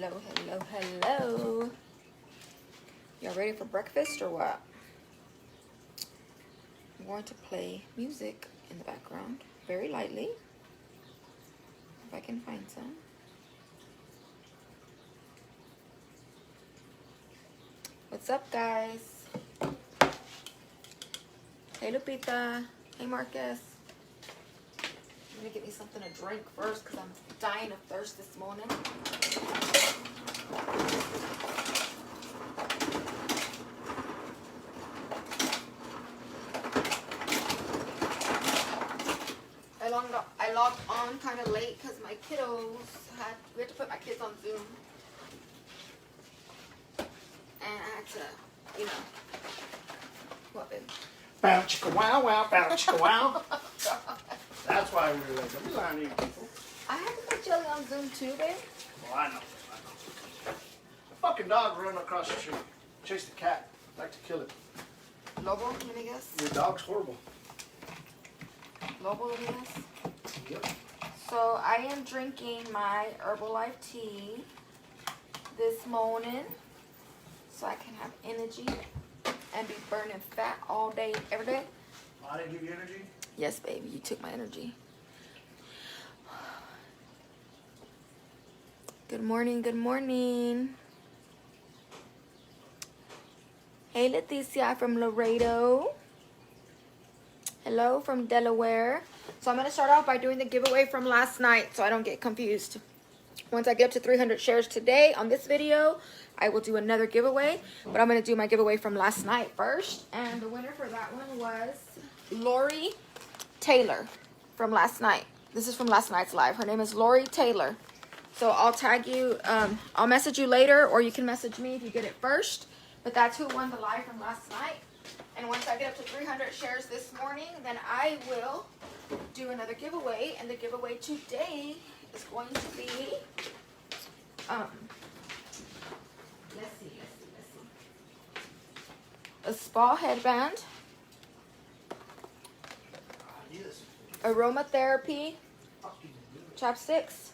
Hello, hello, hello. Y'all ready for breakfast or what? I'm going to play music in the background, very lightly, if I can find some. What's up, guys? Hey, Lupita. Hey, Marcus. I'm gonna get me something to drink first because I'm dying of thirst this morning. I logged on kind of late because my kiddos we had to put my kids on Zoom. And I had to, you know, what, babe? Bow chicka wow wow, bow chicka wow. That's why we were like, don't be lying to you people. I had to put Jelly on Zoom too, babe. Well, I know. The fucking dog running across the street. Chased the cat. I'd like to kill it. Lobo, let me guess. Your dog's horrible. Lobo, let me guess. Yep. So I am drinking my Herbalife tea this morning so I can have energy and be burning fat all day, every day. I didn't give you energy? Yes, baby, you took my energy. Good morning, good morning. Hey, Leticia from Laredo. Hello from Delaware. So I'm going to start off by doing the giveaway from last night so I don't get confused. Once I get up to 300 shares today on this video, I will do another giveaway. But I'm going to do my giveaway from last night first. And the winner for that one was Lori Taylor from last night. This is from last night's live. Her name is Lori Taylor. So I'll tag you. I'll message you later, or you can message me if you get it first. But that's who won the live from last night. And once I get up to 300 shares this morning, then I will do another giveaway. And the giveaway today is going to be, let's see. A spa headband, Yes. aromatherapy chapsticks,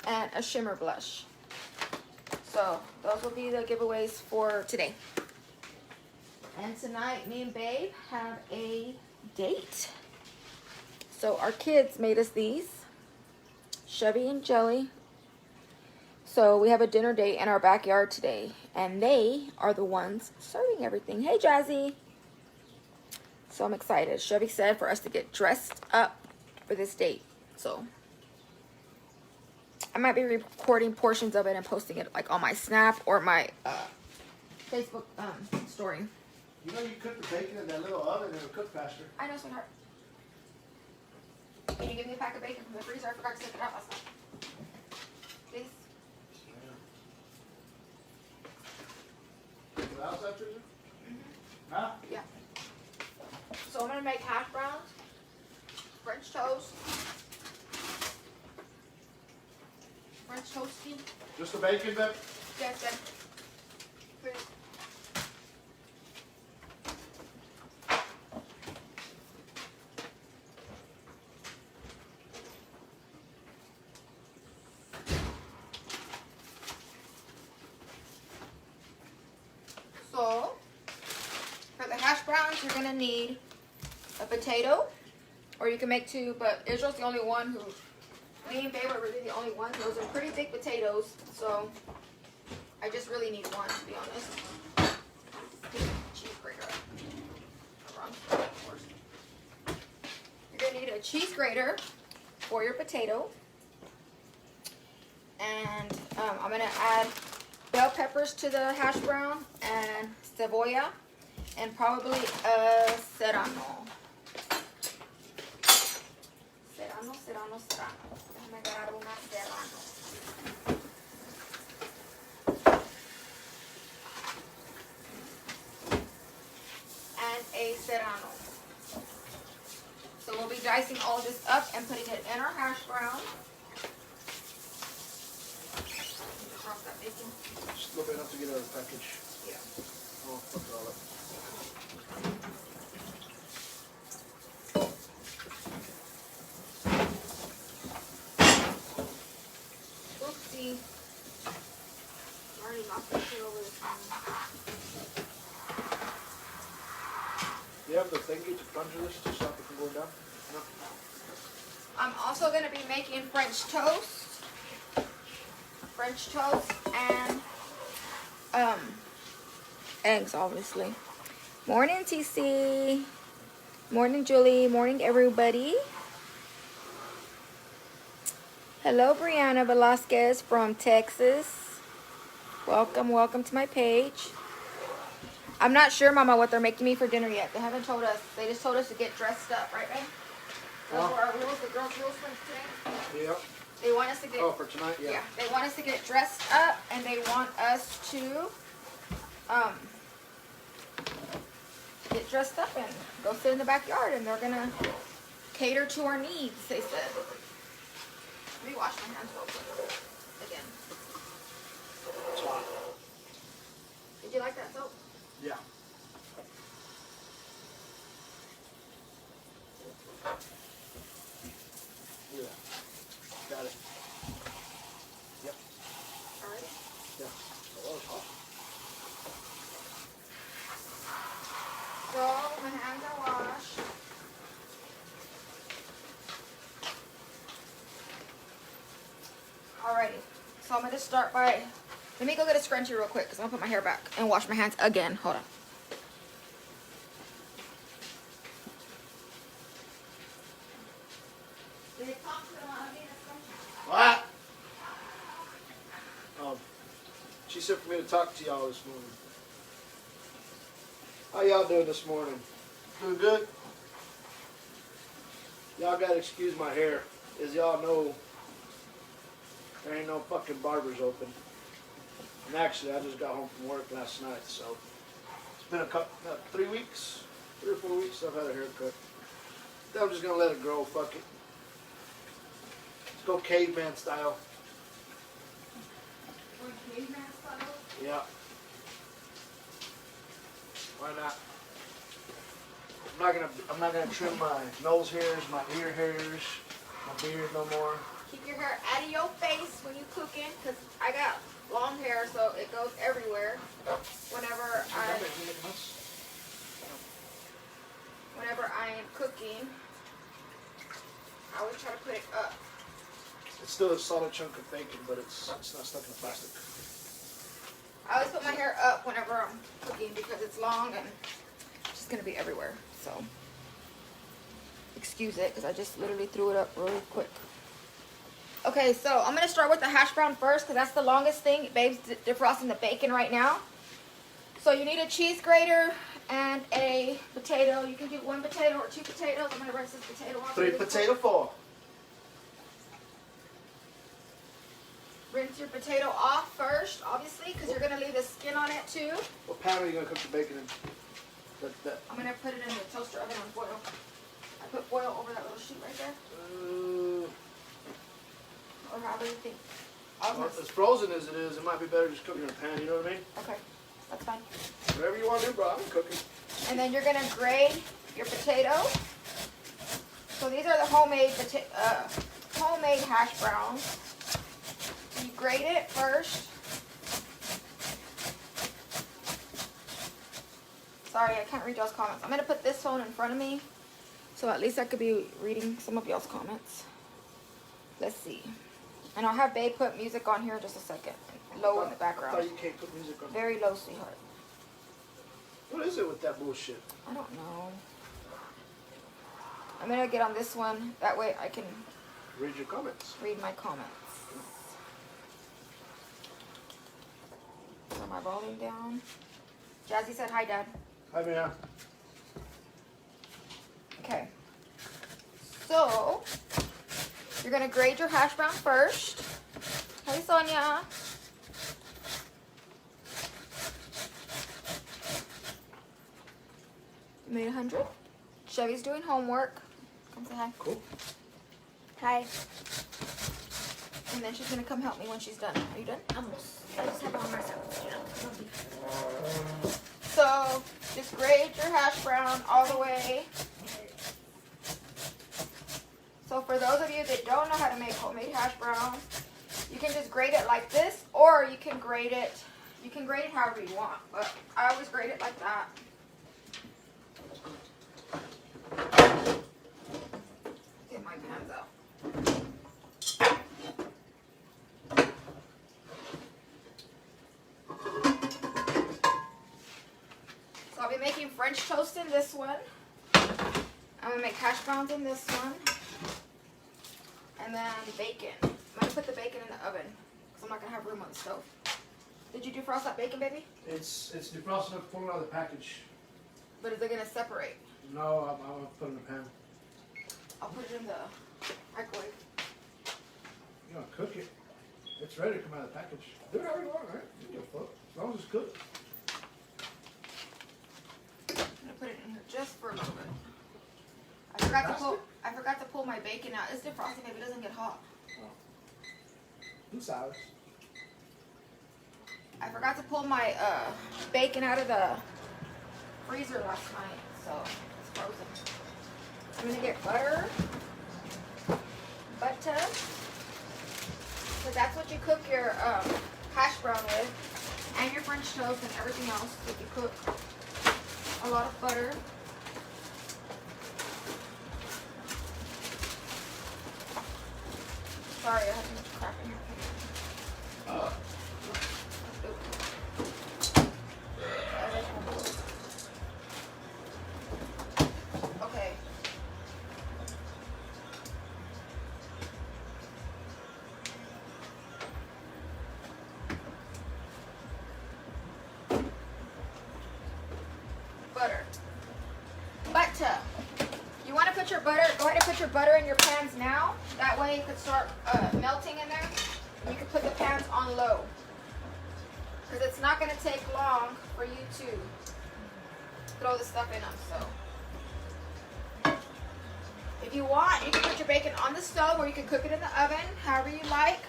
and a shimmer blush. So those will be the giveaways for today. And tonight, me and Babe have a date. So our kids made us these, Chevy and Jelly. So we have a dinner date in our backyard today, and they are the ones serving everything. Hey, Jazzy. So I'm excited. Chevy said for us to get dressed up for this date. So I might be recording portions of it and posting it like on my Snap or my Facebook story. You know you cook the bacon in that little oven and it'll cook faster. I know, sweetheart. Can you give me a pack of bacon from the freezer? I forgot to take it out last night. Please? What else after you? Mm-hmm. Huh? Yeah. So I'm going to make hash browns, French toast, French toasty. Just the bacon, then? Yes, then. Please. So, for the hash browns, you're going to need a potato, or you can make two, but Israel's the only one who, me and Babe are really the only ones. Those are pretty big potatoes, so I just really need one, to be honest. Cheese grater. Wrong, of course. You're going to need a cheese grater for your potato. And I'm going to add bell peppers to the hash brown, and cebolla, and probably a serrano. Serrano. Déjame agarrar una serrano. And a serrano. So we'll be dicing all this up and putting it in our hash brown. Drop that bacon. Just a little bit enough to get out of the package. Yeah. Oh, fuck it all up. Oopsie. Do you have the thingy to plunger this to stop it from going down? No. I'm also going to be making French toast. French toast and eggs, obviously. Morning, TC. Morning, Julie. Morning, everybody. Hello, Brianna Velasquez from Texas. Welcome, welcome to my page. I'm not sure, Mama, what they're making me for dinner yet. They haven't told us. They just told us to get dressed up, right, babe? Those were our rules, the girls' rules for today. Yep. They want us to get... Oh, for tonight? Yeah. Yeah, they want us to get dressed up, and they want us to get dressed up and go sit in the backyard, and they're gonna cater to our needs, they said. Let me wash my hands real quick again. It's hot. Did you like that soap? Yeah. Yeah. Got it. Yep. Alright. Yeah. Oh, that was hot. So, my hands are washed. Alrighty. So I'm going to start by... Let me go get a scrunchie real quick because I'm going to put my hair back and wash my hands again. Hold on. What? She said for me to talk to y'all this morning. How y'all doing this morning? Doing good? Y'all gotta excuse my hair. As y'all know, there ain't no fucking barbers open. And actually, I just got home from work last night, so it's been a couple, 3 weeks, 3 or 4 weeks I've had a haircut. Then I'm just gonna let it grow, fuck it. Let's go caveman style. Yeah. Why not? I'm not gonna trim my nose hairs, my ear hairs, my beard no more. Keep your hair out of your face when you cooking, because I got long hair, so it goes everywhere. Whenever I am cooking, I always try to put it up. It's still a solid chunk of bacon, but it's not stuck in the plastic. I always put my hair up whenever I'm cooking because it's long and it's just gonna be everywhere. So excuse it, because I just literally threw it up really quick. Okay, so I'm gonna start with the hash brown first because that's the longest thing. Babe's defrosting the bacon right now. So you need a cheese grater and a potato. You can do 1 potato or 2 potatoes. I'm gonna rinse this potato off. 3 potato 4. Rinse your potato off first, obviously, because you're gonna leave the skin on it too. What pan are you gonna cook the bacon in? I'm gonna put it in the toaster oven on foil. I put foil over that little sheet right there. Or however you think. Well, as frozen as it is, it might be better just cooking in a pan, you know what I mean? Okay, that's fine. Whatever you want to do, bro, I'm cooking. And then you're gonna grate your potato. So these are the homemade hash browns. You grate it first. Sorry, I can't read y'all's comments. I'm gonna put this phone in front of me, so at least I could be reading some of y'all's comments. Let's see. And I'll have Babe put music on here in just a second. Low in the background. I thought you can't put music on. Very low, sweetheart. What is it with that bullshit? I don't know. I'm gonna get on this one. That way I can Read your comments. read my comments. Turn my volume down. Jazzy said hi, Dad. Hi, man. Okay. So, you're going to grate your hash brown first. Hey, Sonia. You made 100. Chevy's doing homework. Come say hi. Cool. Hi. And then she's going to come help me when she's done. Are you done? Almost. I just have on myself, you know. So, just grate your hash brown all the way. So for those of you that don't know how to make homemade hash browns, you can just grate it like this, or you can grate it You can grate it however you want, but I always grate it like that. Get my pans out. So I'll be making French toast in this one. I'm gonna make hash browns in this one. And then bacon. I'm gonna put the bacon in the oven because I'm not gonna have room on the stove. Did you defrost that bacon, baby? It's defrosted up, pulling out of the package. But is it gonna separate? No, I'm gonna put it in the pan. I'll put it in the microwave. You gonna cook it? It's ready to come out of the package. Do whatever you want, right? You give a fuck. As long as it's cooked. I'm gonna put it in here just for a little bit. I forgot to pull my bacon out. It's defrosted, maybe it doesn't get hot. Do salads. I forgot to pull my bacon out of the freezer last night, so it's frozen. I'm gonna get butter. So that's what you cook your hash brown with, and your French toast and everything else that you cook. A lot of butter. Sorry, I have too much crap in here. Okay. Butter. You want to put your butter, go ahead and put your butter in your pans now. That way it could start melting in there. And you can put the pans on low. Because it's not going to take long for you to throw the stuff in them. So if you want, you can put your bacon on the stove or you can cook it in the oven, however you like.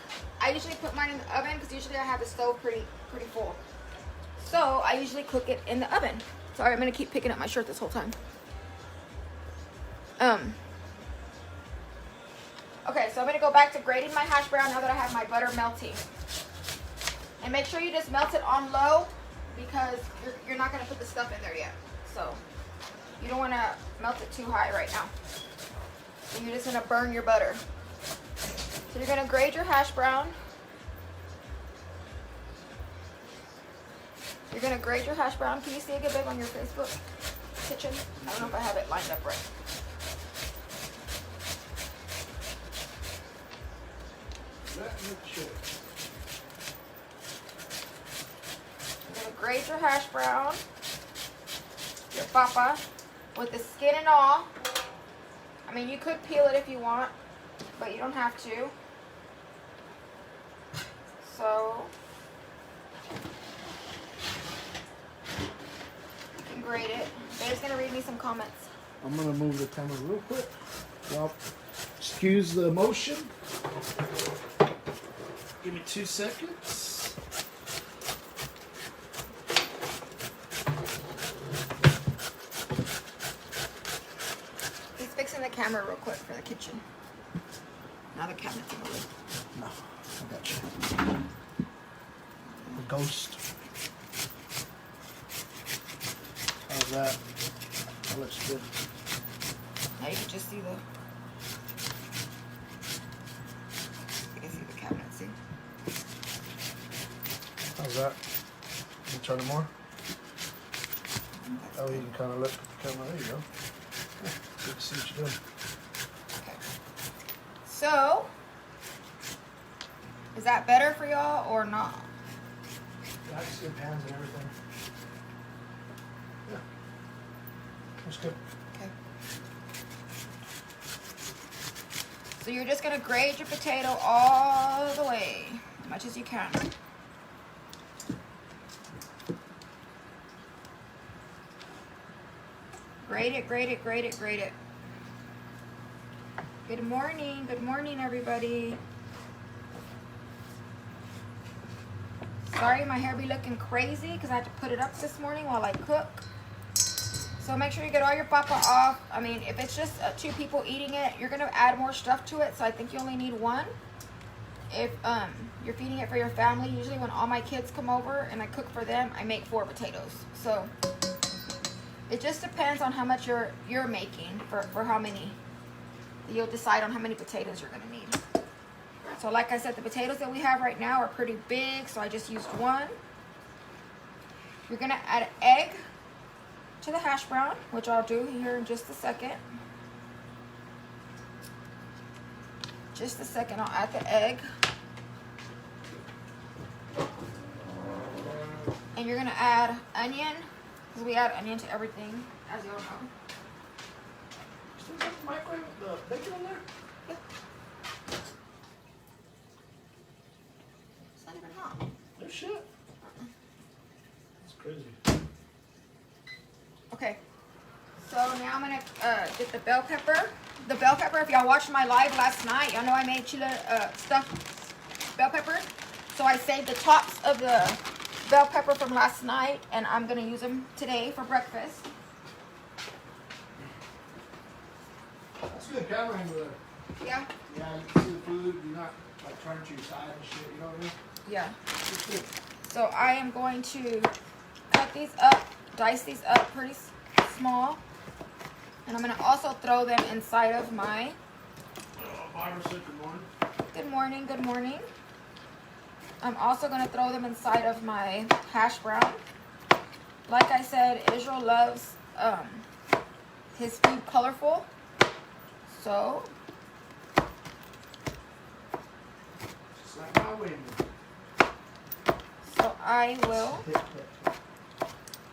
I usually put mine in the oven because usually I have the stove pretty full. So I usually cook it in the oven. Sorry, I'm going to keep picking up my shirt this whole time. Okay, so I'm going to go back to grating my hash brown now that I have my butter melting. And make sure you just melt it on low because you're not going to put the stuff in there yet. So you don't want to melt it too high right now. So you're just going to burn your butter. So you're going to grate your hash brown. You're going to grate your hash brown. Can you see it get big on your Facebook kitchen? I don't know if I have it lined up right. Let me check. You're going to grate your hash brown, your papa, with the skin and all. I mean, you could peel it if you want, but you don't have to. So you can grate it. Dave's going to read me some comments. I'm gonna move the camera real quick. Well, excuse the motion. Give me 2 seconds. He's fixing the camera real quick for the kitchen. Now the cabinet's in the way. No, I got you. The ghost. How's that? That looks good. Now you can just see the... You can see the cabinet, see? How's that? Can you turn it more? Oh, you can kind of look at the camera. There you go. Yeah, good to see what you're doing. Okay. So, is that better for y'all or not? Yeah, I can see the pans and everything. Yeah. That's good. Okay. So you're just gonna grate your potato all the way, as much as you can. Grate it, grate it, grate it, grate it. Good morning everybody. Sorry my hair be looking crazy because I had to put it up this morning while I cook. So make sure you get all your papa off. I mean, if it's just 2 people eating it, you're going to add more stuff to it. So I think you only need 1. if you're feeding it for your family, usually when all my kids come over and I cook for them, I make 4 potatoes. So it just depends on how much you're making for how many. You'll decide on how many potatoes you're gonna need. So like I said, the potatoes that we have right now are pretty big, so I just used 1. You're gonna add an egg to the hash brown, which I'll do here in just a second. Just a second, I'll add the egg. And you're gonna add onion, because we add onion to everything, as you all know. Still got the microwave, the bacon in there? Yeah. It's not even hot. No shit. That's crazy. Okay, so now I'm gonna get the bell pepper. The bell pepper, if y'all watched my live last night, y'all know I made chile stuffed bell pepper. So I saved the tops of the bell pepper from last night, and I'm gonna use them today for breakfast. That's a good camera angle there. Yeah? Yeah, you can see the food. You're not like turning to your side and shit. You know what I mean? Yeah. It's good. So I am going to cut these up, dice these up pretty small. And I'm going to also throw them inside of my... Barbara said good morning. Good morning, good morning. I'm also going to throw them inside of my hash brown. Like I said, Israel loves his food colorful. So... Just like my wind. So I will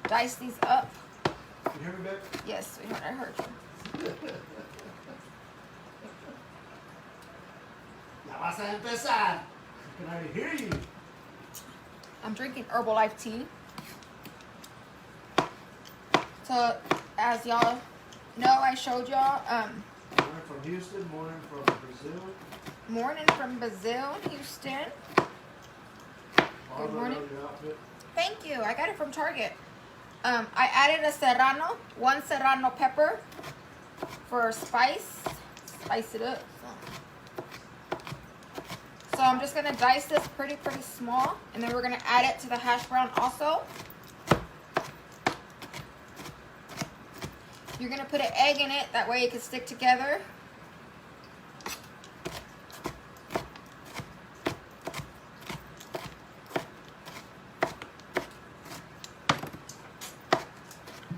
dice these up. You hear me, babe? Yes, sweetheart, I heard you. Ya vas a empezar. I can already hear you. I'm drinking Herbalife tea. So, as y'all know, I showed y'all Morning from Houston, morning from Brazil. morning from Brazil, Houston. Barbara, morning. I love your outfit. Thank you. I got it from Target. I added a serrano, 1 serrano pepper for spice. Spice it up. So I'm just going to dice this pretty small. And then we're going to add it to the hash brown also. You're going to put an egg in it. That way it can stick together.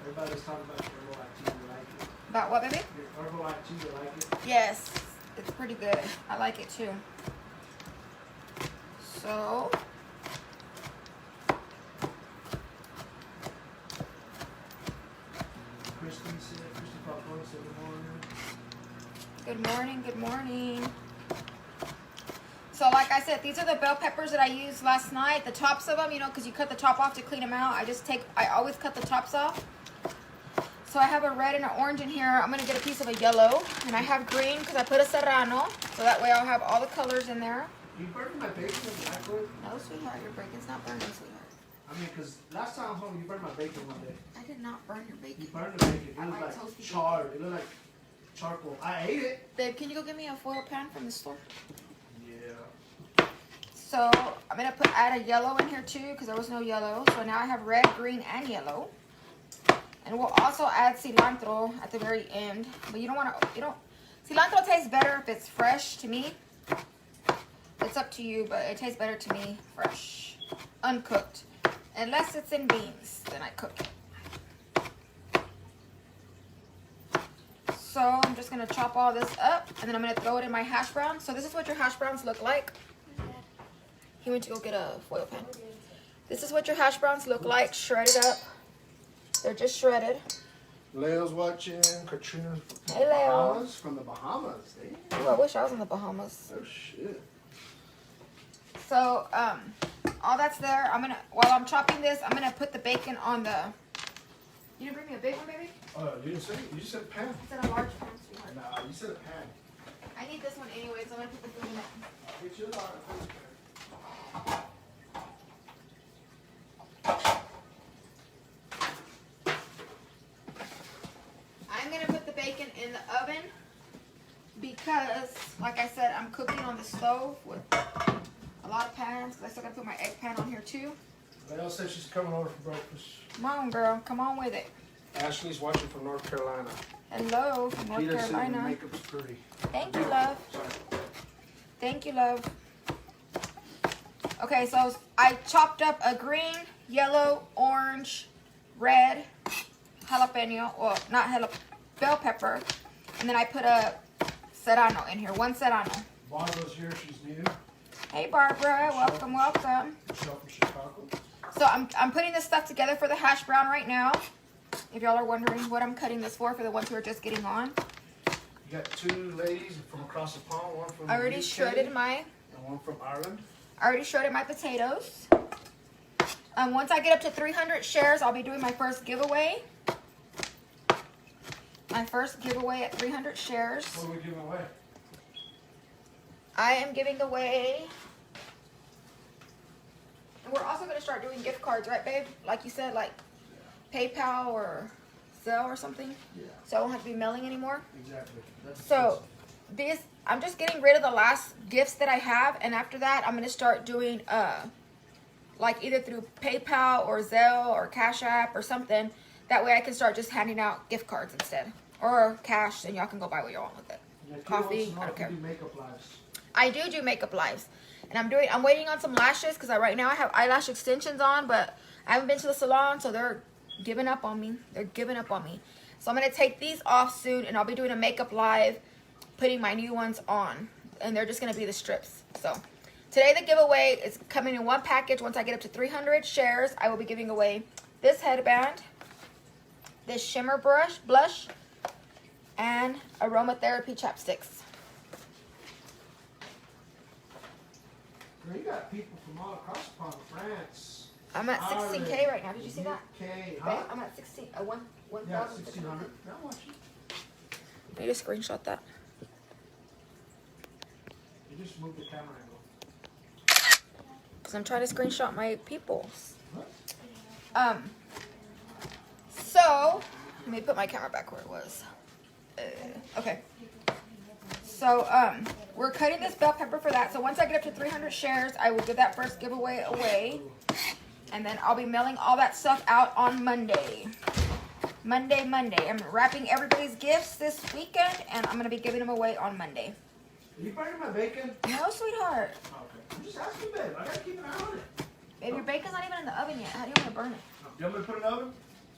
Everybody's talking about your Herbalife tea. You like it? About what, baby? Your Herbalife tea, you like it? Yes, it's pretty good. I like it too. So, Christy Popcorn said good morning. good morning, good morning. So like I said, these are the bell peppers that I used last night. The tops of them, you know, because you cut the top off to clean them out. I always cut the tops off. So I have a red and an orange in here. I'm going to get a piece of a yellow. And I have green because I put a serrano. So that way I'll have all the colors in there. You burning my bacon in the microwave? No, sweetheart, your bacon's not burning, sweetheart. I mean, because last time I was home, you burned my bacon one day. I did not burn your You bacon. burned the bacon. It I was like like toasted charred. It looked like charcoal. I ate it. Babe, can you go get me a foil pan from the store? Yeah. So I'm going to add a yellow in here too because there was no yellow. So now I have red, green, and yellow. And we'll also add cilantro at the very end. But you don't want to, cilantro tastes better if it's fresh to me. It's up to you, but it tastes better to me fresh, uncooked. Unless it's in beans, then I cook it. So I'm just going to chop all this up, and then I'm going to throw it in my hash brown. So this is what your hash browns look like. He went to go get a foil pan. This is what your hash browns look like, shredded up. They're just shredded. Leo's watching. Katrina from Hey, the Leo. Bahamas. From the Bahamas. Damn. Ooh, I wish I was in the Bahamas. Oh, shit. So, all that's there. While I'm chopping this, I'm gonna put the bacon on the... You didn't bring me a big one, baby? You didn't say it? You just said pan. I said a large pan, sweetheart. Nah, you said a pan. I need this one anyway, so I'm gonna put the food in it. I'll get you a large pan. I'm gonna put the bacon in the oven because, like I said, I'm cooking on the stove with a lot of pans because I still gotta put my egg pan on here too. Val said she's coming over for breakfast. Come on, girl. Come on with it. Ashley's watching from North Carolina. Hello from North Peter said the Carolina. makeup's pretty. Thank you, love. Sorry. Thank you, love. Okay, so I chopped up a green, yellow, orange, red jalapeno, well, not jalapeno, bell pepper, and then I put a serrano in here, one serrano. Barbara's here, she's new. Hey, Barbara, welcome, welcome. Michelle from Chicago. So I'm putting this stuff together for the hash brown right now. If y'all are wondering what I'm cutting this for the ones who are just getting on. You got two ladies from across the pond, one from I already UK shredded my, and one from Ireland. potatoes. Once I get up to 300 shares, I'll be doing my first giveaway. My first giveaway at 300 shares. What are we giving away? I am giving away, and we're also going to start doing gift cards, right, babe? Like you said, like PayPal or Zelle or something. Yeah. So I won't have to be mailing anymore. Exactly. So this, I'm just getting rid of the last gifts that I have, and after that, I'm going to start doing, like either through PayPal or Zelle or Cash App or something. That way I can start just handing out gift cards instead. Or cash, and y'all can go buy what you want with it. Yeah, Coffee, I don't care. Do makeup lives. I do makeup lives. And I'm waiting on some lashes because right now I have eyelash extensions on, but I haven't been to the salon, so they're giving up on me. They're giving up on me. So I'm going to take these off soon, and I'll be doing a makeup live, putting my new ones on. And they're just going to be the strips. So today the giveaway is coming in one package. Once I get up to 300 shares, I will be giving away this headband, this shimmer blush, and aromatherapy chapsticks. Girl, you got people from all across the pond, France. I'm at 16K right now. Did you see that? UK, Babe, huh? I'm at 1,600. Yeah, 1,600. Now watch it. I need to screenshot that. You just moved the camera angle. Because I'm trying to screenshot my people. What? So, let me put my camera back where it was. Okay. So, we're cutting this bell pepper for that. So once I get up to 300 shares, I will give that first giveaway away. And then I'll be mailing all that stuff out on Monday. Monday. I'm wrapping everybody's gifts this weekend, and I'm going to be giving them away on Monday. Are you burning my bacon? No, sweetheart. Okay. I'm just asking, babe. I gotta keep an eye on it. Babe, your bacon's not even in the oven yet. How do you want to burn it? You want me to put it in the oven?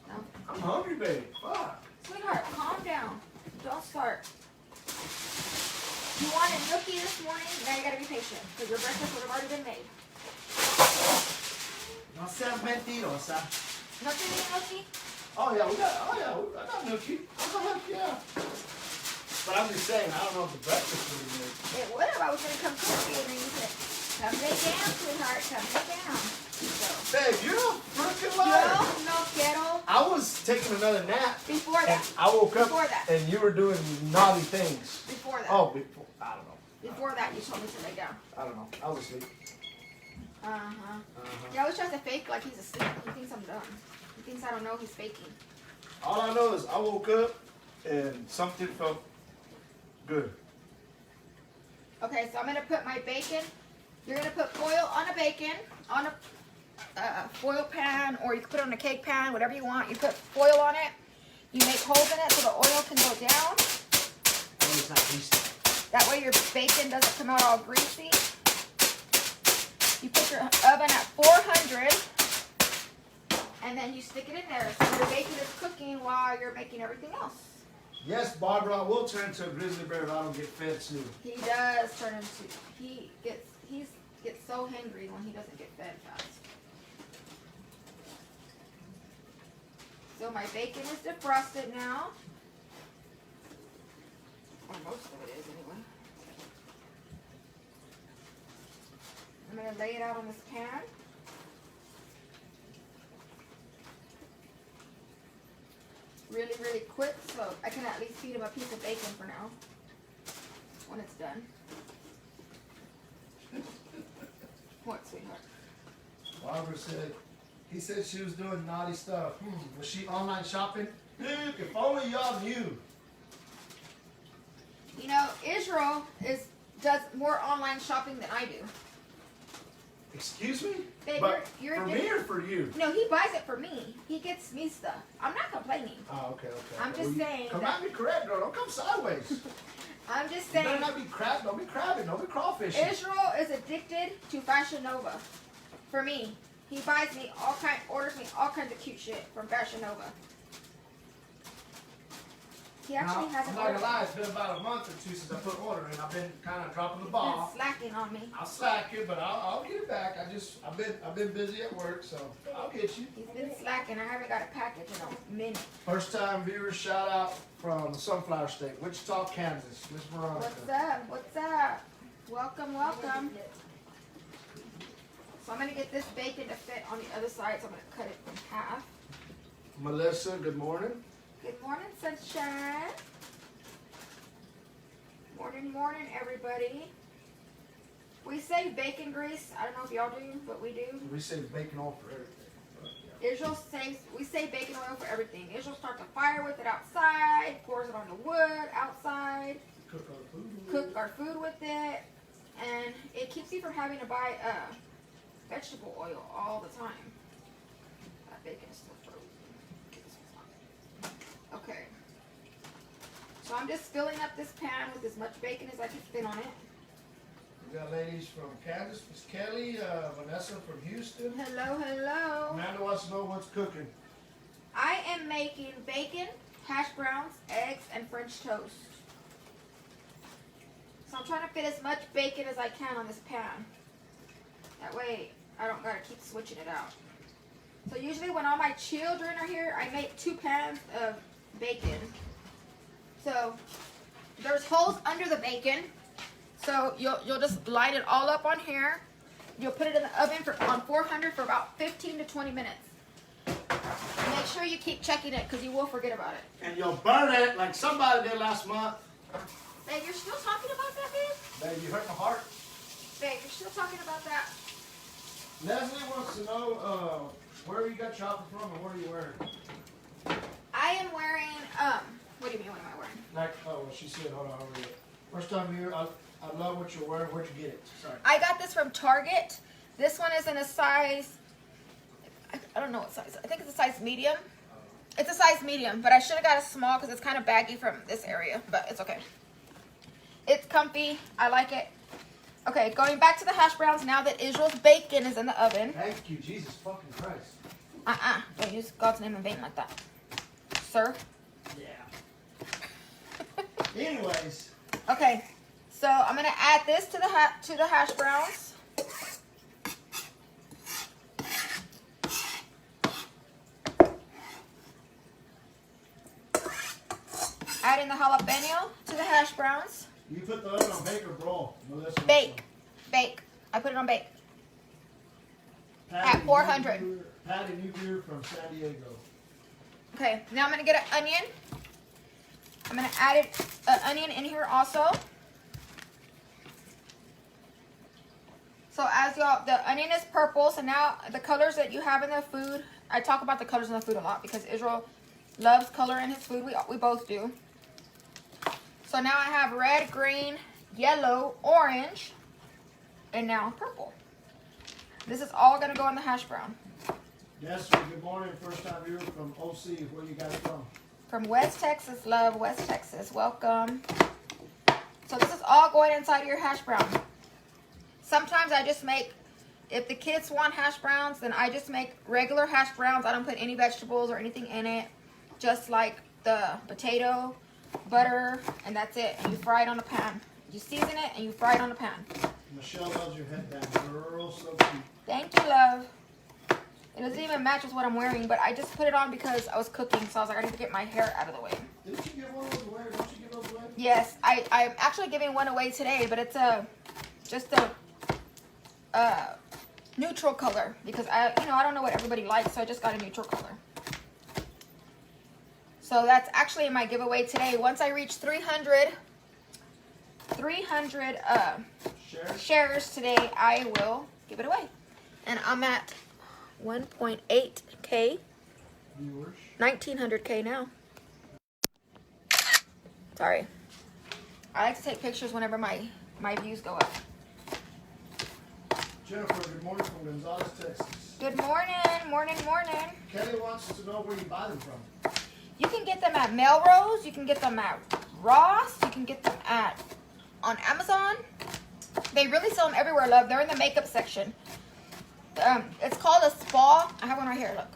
No. I'm hungry, babe. Fuck. Sweetheart, calm down. Don't start. You wanted nookie this morning, now you gotta be patient, because your breakfast would have already been made. No seas mentirosa. Nookie, nookie? I got nookie. Yeah. But I'm just saying, I don't know if the breakfast will be made. It would have. I was gonna come cook for you, and you said, come lay down, sweetheart, come lay down. So, Babe, you're a freaking liar. no quiero. I was taking another nap. Before And that. I woke up Before that. and you were doing naughty things. Before that. Oh, before. I don't know. Before that, you told me to lay down. I don't know. I was asleep. He always tries to fake like he's asleep. He thinks I'm dumb. He thinks I don't know he's faking. All I know is I woke up and something felt good. Okay, so I'm gonna put my bacon. You're gonna put foil on a bacon, on a foil pan, or you can put it on a cake pan, whatever you want. You put foil on it. You make holes in it so the oil can go down. Oh, it's not greasy. That way your bacon doesn't come out all greasy. You put your oven at 400, and then you stick it in there. So your bacon is cooking while you're making everything else. Yes, Barbara, I will turn into a grizzly bear if I don't get fed soon. He does turn into, he gets so hungry when he doesn't get fed fast. So my bacon is defrosted now. Or most of it is anyway. I'm going to lay it out on this pan. Really, really quick so I can at least feed him a piece of bacon for now. When it's done. What, sweetheart? Barbara said, he said she was doing naughty stuff. Was she online shopping? Dude, if only y'all knew. You know, Israel does more online shopping than I do. Excuse me? Babe, But you're for me addicted. or for you? No, he buys it for me. He gets me stuff. I'm not complaining. Oh, okay. I'm just saying Come that- at me correct, girl. Don't come sideways. I'm just You saying. better not be crab. Don't be crabbing. Don't be crawfishing. Israel is addicted to Fashion Nova. For me, he buys me orders me all kinds of cute shit from Fashion Nova. He actually Now, hasn't I'm not gonna ordered. lie. It's been about a month or two since I put an order in. I've been kind of dropping the He's ball. been slacking on me. I'll slack you, but I'll get it back. I've been busy at work, so I'll get you. He's been slacking. I haven't got a package in a minute. First time viewers shout out from the Sunflower State, Wichita, Kansas, Miss Veronica. What's up? What's up? Welcome, welcome. So I'm gonna get this bacon to fit on the other side, so I'm gonna cut it in half. Melissa, good morning. Good morning, sunshine. Morning, morning, everybody. We say bacon grease. I don't know if y'all do, but we do. We say bacon oil for everything. But, yeah. Israel says we say bacon oil for everything. Israel starts a fire with it outside, pours it on the wood outside, Cook our food. cook our food with it, and it keeps you from having to buy vegetable oil all the time. That bacon is still frozen. Okay, this one's not. Okay. So I'm just filling up this pan with as much bacon as I can fit on it. We got ladies from Kansas, Miss Kelly, Vanessa from Houston. Hello, hello. Amanda wants to know what's cooking. I am making bacon, hash browns, eggs, and French toast. So I'm trying to fit as much bacon as I can on this pan. That way I don't gotta keep switching it out. So usually when all my children are here, I make 2 pans of bacon. So there's holes under the bacon. So you'll just line it all up on here. You'll put it in the oven on 400 for about 15 to 20 minutes. Make sure you keep checking it because you will forget about it. And you'll burn it like somebody did last month. Babe, you're still talking about that, babe? Babe, you hurt my heart. Babe, you're still talking about that? Leslie wants to know where you got chocolate from and what are you wearing? I am wearing, what do you mean, what am I wearing? Like, oh, well, she said, hold on, I'll read it. First time here, I love what you're wearing. Where'd you get it? Sorry. I got this from Target. This one is in a size, I don't know what size. I think it's a size medium. It's a size medium, but I should have got a small because it's kind of baggy from this area, but it's okay. It's comfy. I like it. Okay, going back to the hash browns now that Israel's bacon is in the oven. Thank you, Jesus fucking Christ. Don't use God's name in vain like that, sir. Yeah. Anyways. Okay, so I'm gonna add this to the hash browns. Adding the jalapeno to the hash browns. You put the oven on bake or broil? Melissa, Bake, bake. I put it on bake. At 400. Patty Newbeer from San Diego. Okay, now I'm gonna get an onion. I'm gonna add an onion in here also. So as y'all, the onion is purple. So now the colors that you have in the food, I talk about the colors in the food a lot because Israel loves color in his food. We both do. So now I have red, green, yellow, orange, and now purple. This is all gonna go in the hash brown. Yes, sir. Good morning. First time viewer from OC. Where you guys from? From West Texas, love, West Texas. Welcome. So this is all going inside of your hash brown. Sometimes I just make, if the kids want hash browns, then I just make regular hash browns. I don't put any vegetables or anything in it. Just like the potato, butter, and that's it. And you fry it on the pan. You season it and you fry it on the pan. Michelle loves your headband. Girl, so cute. Thank you, love. It doesn't even match with what I'm wearing, but I just put it on because I was cooking, so I was like, I need to get my hair out of the way. Didn't you give one of those away? Don't you give those away? Yes, I'm actually giving one away today, but it's just a neutral color because I don't know what everybody likes, so I just got a neutral color. So that's actually my giveaway today. Once I reach 300 shares today, I will give it away. And I'm at 1.8K, Viewers. 1900K now. Sorry. I like to take pictures whenever my views go up. Jennifer, good morning from Gonzales, Texas. Good morning, morning. Kelly wants to know where you buy them from. You can get them at Melrose. You can get them at Ross. You can get them on Amazon. They really sell them everywhere, love. They're in the makeup section. It's called a spa. I have one right here, look.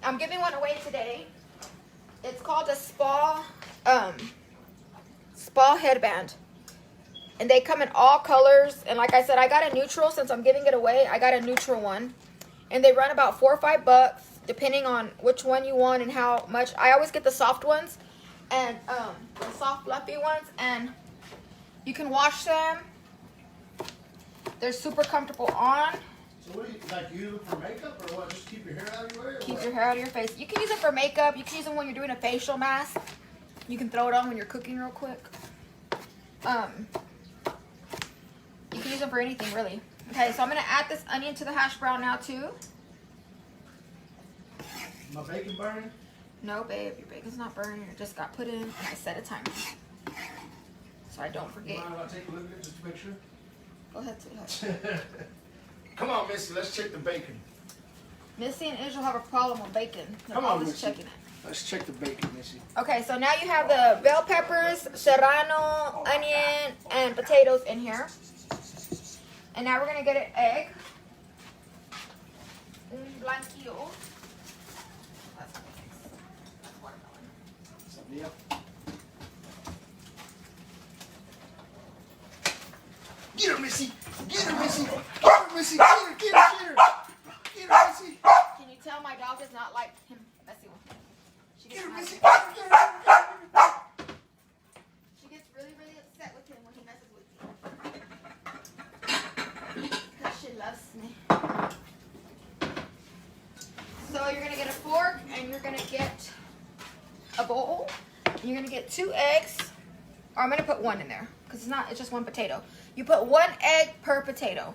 I'm giving one away today. It's called a spa headband. And they come in all colors. And like I said, I got a neutral. Since I'm giving it away, I got a neutral one. And they run about $4 or $5, depending on which one you want and how much. I always get the soft ones and the soft fluffy ones. And you can wash them. They're super comfortable on. So what do you, like, use them for makeup or what? Just keep your hair out of your way? Keep your hair out of your face. You can use it for makeup. You can use them when you're doing a facial mask. You can throw it on when you're cooking real quick. You can use them for anything, really. Okay, so I'm going to add this onion to the hash brown now, too. My bacon burning? No, babe, your bacon's not burning. It just got put in, and I set a timer. So I don't forget. You mind if I take a look at it just to make sure? Go ahead, sweetheart. Come on, Missy, let's check the bacon. Missy and Israel have a problem with bacon. They're Come on, always Missy. checking it. Let's check the bacon, Missy. Okay, so now you have the bell peppers, serrano, onion, and potatoes in here. And now we're going to get an egg. Un blanquillo. That's watermelon. Something else. Get her, Missy! Get her, Missy! Get her, Missy! Get her, get her, get her! Get her, Missy! Can you tell my dog does not like him messing with him? She Get gets her, mad. Missy! Get her, get her, get her, get her! She gets really, really upset with him when he messes with me. Because she loves me. So you're going to get a fork and you're going to get a bowl. And you're going to get 2 eggs. Or I'm going to put 1 in there. Because it's just 1 potato. You put 1 egg per potato.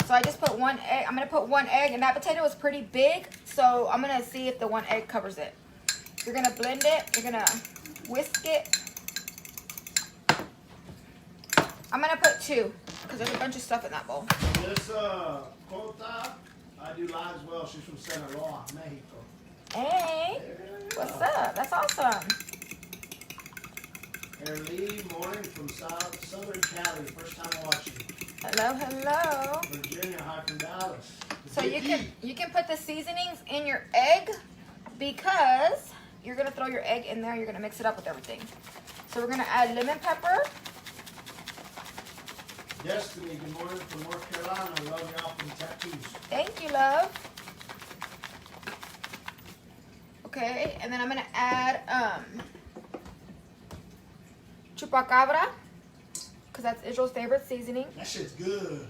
So I just put 1 egg. I'm going to put 1 egg. And that potato is pretty big. So I'm going to see if the 1 egg covers it. You're going to blend it. You're going to whisk it. I'm going to put 2. Because there's a bunch of stuff in that bowl. This Cota, I do live as well. She's from Sinaloa, Mexico. Hey. What's up? That's awesome. Lee Morning from Southern Cali, first time watching. Hello, hello. Virginia, hi from Dallas. So you can put the seasonings in your egg because you're gonna throw your egg in there. You're gonna mix it up with everything. So we're gonna add lemon pepper. Destiny, good morning from North Carolina. I love y'all from tattoos. Thank you, love. Okay, and then I'm gonna add chupacabra because that's Israel's favorite seasoning. That shit's good.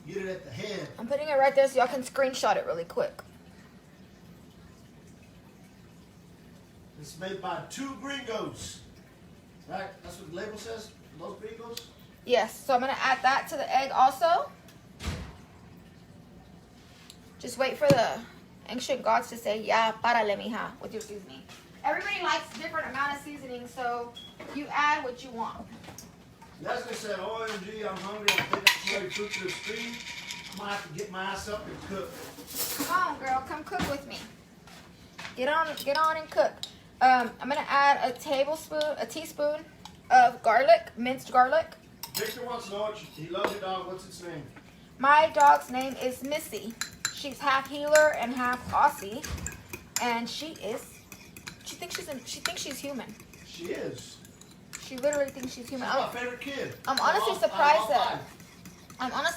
Get it at the head. I'm putting it right there so y'all can screenshot it really quick. It's made by 2 gringos. Right? That's what the label says? Those gringos? Yes, so I'm going to add that to the egg also. Just wait for the ancient gods to say, yeah, párale, mija, with your seasoning. Everybody likes different amount of seasoning, so you add what you want. Leslie said, OMG, I'm hungry. I think I'm ready to cook to the stream. I'm going to have to get my ass up and cook. Come on, girl, come cook with me. Get on and cook. I'm going to add a teaspoon of garlic, minced garlic. Victor wants to know what he loves your dog. What's its name? My dog's name is Missy. She's half healer and half Aussie, and she thinks she's human. She is. She literally thinks she's human. She's my favorite kid. I'm honestly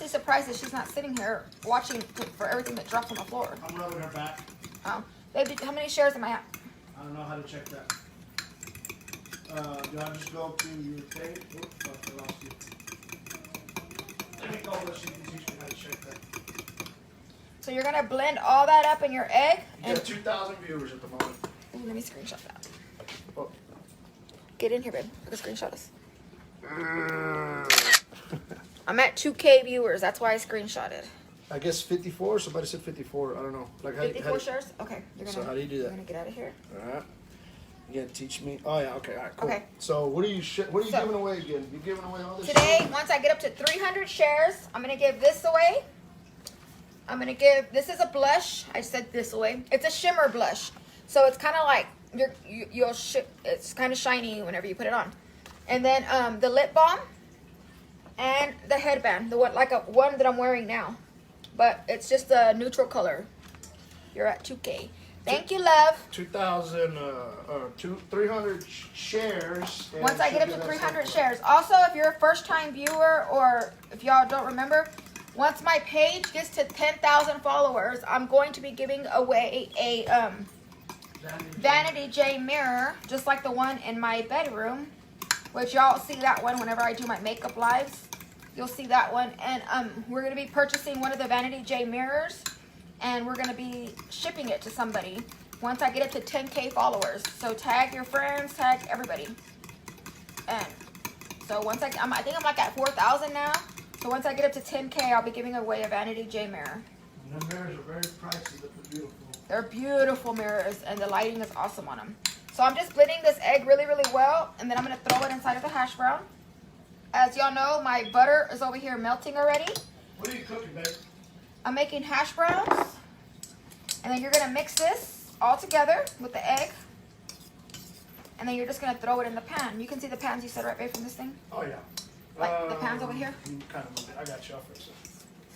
surprised that she's not sitting here watching for everything that drops on the floor. I'm rubbing her back. Oh, baby, how many shares am I at? I don't know how to check that. Do I just go to your thing? Oops, I lost you. Let me call her. She can teach me how to check that. So you're gonna blend all that up in your egg. You got 2,000 viewers at the moment. Ooh, let me screenshot that. Oh. Get in here, babe. Look at screenshot us. I'm at 2K viewers. That's why I screenshotted. I guess 54. Somebody said 54. I don't know. Like 54 shares? Okay. So how do you do that? You're gonna get out of here. All right. You gotta teach me. Oh yeah. Okay. All right. Cool. Okay. So what are you giving away again? You giving away all this? Today, shit? once I get up to 300 shares, I'm gonna give this away. I'm gonna give, this is a blush. I said this way. It's a shimmer blush. So it's kind of like, it's kind of shiny whenever you put it on. And then the lip balm and the headband. The one, like one that I'm wearing now. But it's just a neutral color. You're at 2K. Thank you, love. 300 shares. Once I get up to 300 shares. Also, if you're a first-time viewer or if y'all don't remember, once my page gets to 10,000 followers, I'm going to be giving away a Vanity J mirror, just like the one in my bedroom, which y'all see that one whenever I do my makeup lives. You'll see that one. And we're going to be purchasing one of the Vanity J mirrors, and we're going to be shipping it to somebody once I get it to 10K followers. So tag your friends, tag everybody. And so once I think I'm like at 4,000 now. So once I get up to 10K, I'll be giving away a Vanity J mirror. And the mirrors are very pricey, but they're beautiful. They're beautiful mirrors, and the lighting is awesome on them. So I'm just blending this egg really, really well, and then I'm going to throw it inside of the hash brown. As y'all know, my butter is over here melting already. What are you cooking, babe? I'm making hash browns, and then you're going to mix this all together with the egg, and then you're just going to throw it in the pan. You can see the pans you said right, babe, from this thing? Oh, yeah. Like the pans over here? You kind of move it. I got you off for a second.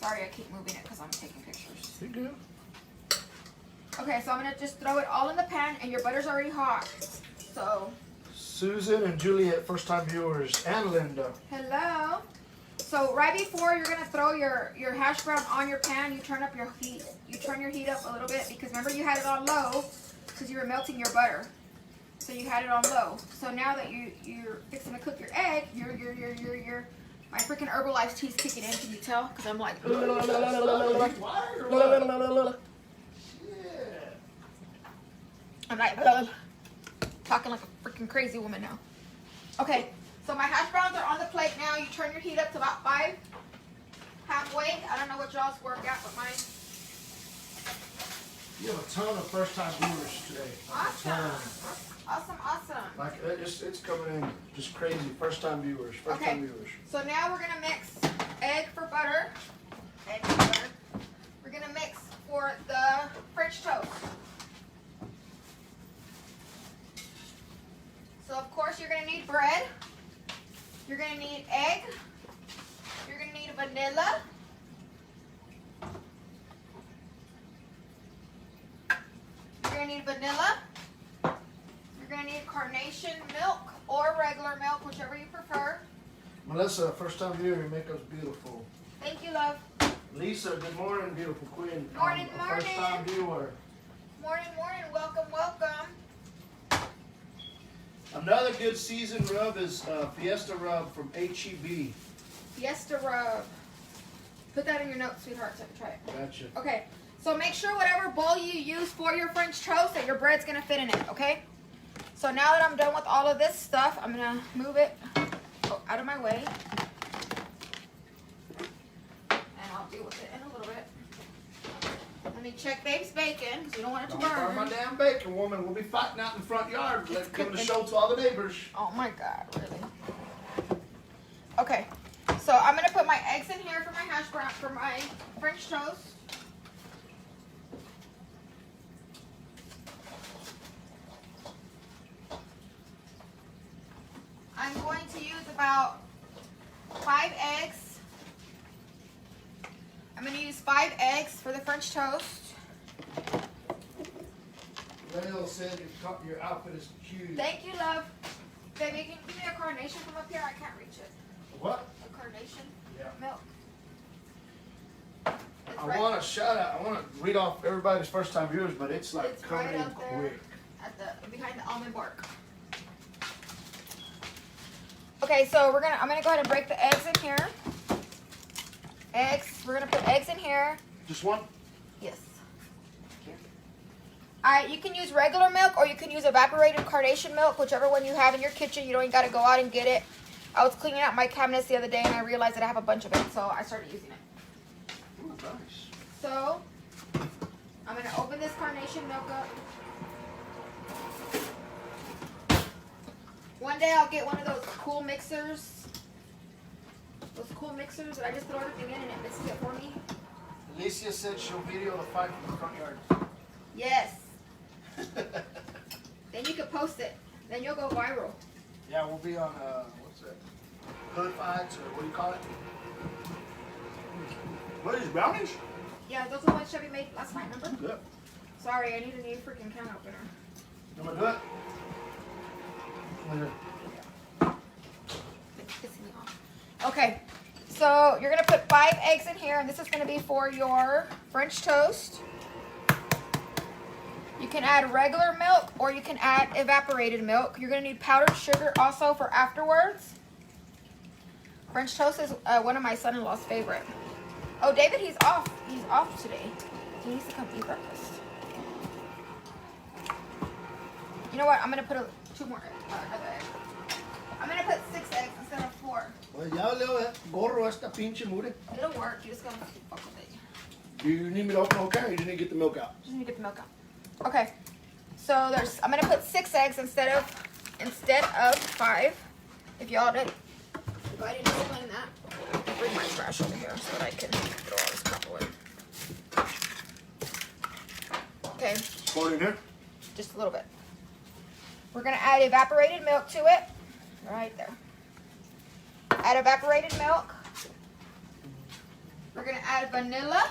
Sorry, I keep moving it because I'm taking pictures. You do. Okay, so I'm going to just throw it all in the pan, and your butter's already hot. So, Susan and Juliet, first-time viewers, and Linda. hello. So right before you're going to throw your hash brown on your pan, you turn up your heat. You turn your heat up a little bit because remember you had it on low because you were melting your butter. So you had it on low. So now that you're fixing to cook your egg, my freaking Herbalife's tea's kicking in. Can you tell? Because I'm like, I'm like, talking like a freaking crazy woman now. Okay, so my hash browns are on the plate now. You turn your heat up to about 5, halfway. I don't know what y'all's work at, but mine. You have a ton of first-time viewers today. Awesome. Awesome. Like, it's coming in just crazy. First-time viewers. Okay. Viewers. So now we're gonna mix egg for butter. Egg for butter. We're gonna mix for the French toast. So of course you're gonna need bread. You're gonna need egg. You're gonna need vanilla. You're gonna need vanilla. You're gonna need carnation milk or regular milk, whichever you prefer. Melissa, first-time viewer, your makeup's beautiful. Thank you, love. Lisa, good morning, beautiful queen. Morning, A morning. First-time viewer. Morning, welcome. Another good season rub is Fiesta Rub from HEB. Fiesta rub. Put that in your notes, sweetheart, so I can try it. Gotcha. Okay, so make sure whatever bowl you use for your French toast that your bread's gonna fit in it, okay? So now that I'm done with all of this stuff, I'm gonna move it out of my way. And I'll deal with it in a little bit. Let me check babe's bacon, because we don't want it to Don't burn my burn. damn bacon, woman. We'll be fighting out in the front yard. Let's give it a show to all the neighbors. Oh my God, really? Okay, so I'm gonna put my eggs in here for my hash brown, for my French toast. I'm going to use about 5 eggs. I'm going to use 5 eggs for the French toast. Daniel said your outfit is cute. Thank you, love. Baby, can you give me a carnation from up here? I can't reach it. What? A carnation? Yeah. Milk. It's I right- want to shout out. I want to read off everybody's first-time viewers, but it's like It's coming right in up there. quick. At the behind the almond bark. Okay, so I'm gonna go ahead and break the eggs in here. Eggs. We're gonna put eggs in here. Just one? Yes. You can use regular milk or you can use evaporated carnation milk, whichever one you have in your kitchen. You don't even gotta go out and get it. I was cleaning out my cabinets the other day and I realized that I have a bunch of it, so I started using it. Ooh, nice. So I'm gonna open this carnation milk up. One day I'll get one of those cool mixers. Those cool mixers that I just throw everything in and it mixes it for me. Alicia said she'll video the fight from the front yard. Yes. Then you can post it. Then you'll go viral. Yeah, we'll be on, what's that? Hood fights, or what do you call it? What is brownies? Yeah, those are the ones Chevy made last night, remember? Good. Sorry, I need a new freaking can opener. You want to do it? It's pissing me off. Okay, so you're gonna put 5 eggs in here, and this is gonna be for your French toast. You can add regular milk, or you can add evaporated milk. You're gonna need powdered sugar also for afterwards. French toast is one of my son-in-law's favorite. Oh, David, he's off. He's off today. He needs to come eat breakfast. You know what? I'm gonna put 2 more, another egg. I'm gonna put 6 eggs instead of 4. Pues ya le gorro esta pinche mure. It'll work. You just gotta fuck with it. Do you need me to open the whole can, or you need to get the milk out? Just need to get the milk out. Okay. So I'm gonna put 6 eggs instead of 5. If y'all did. If I didn't explain that, I'll bring my trash over here so that I can throw all this crap away. Okay. Pour it in here. Just a little bit. We're gonna add evaporated milk to it. Right there. Add evaporated milk. We're gonna add vanilla.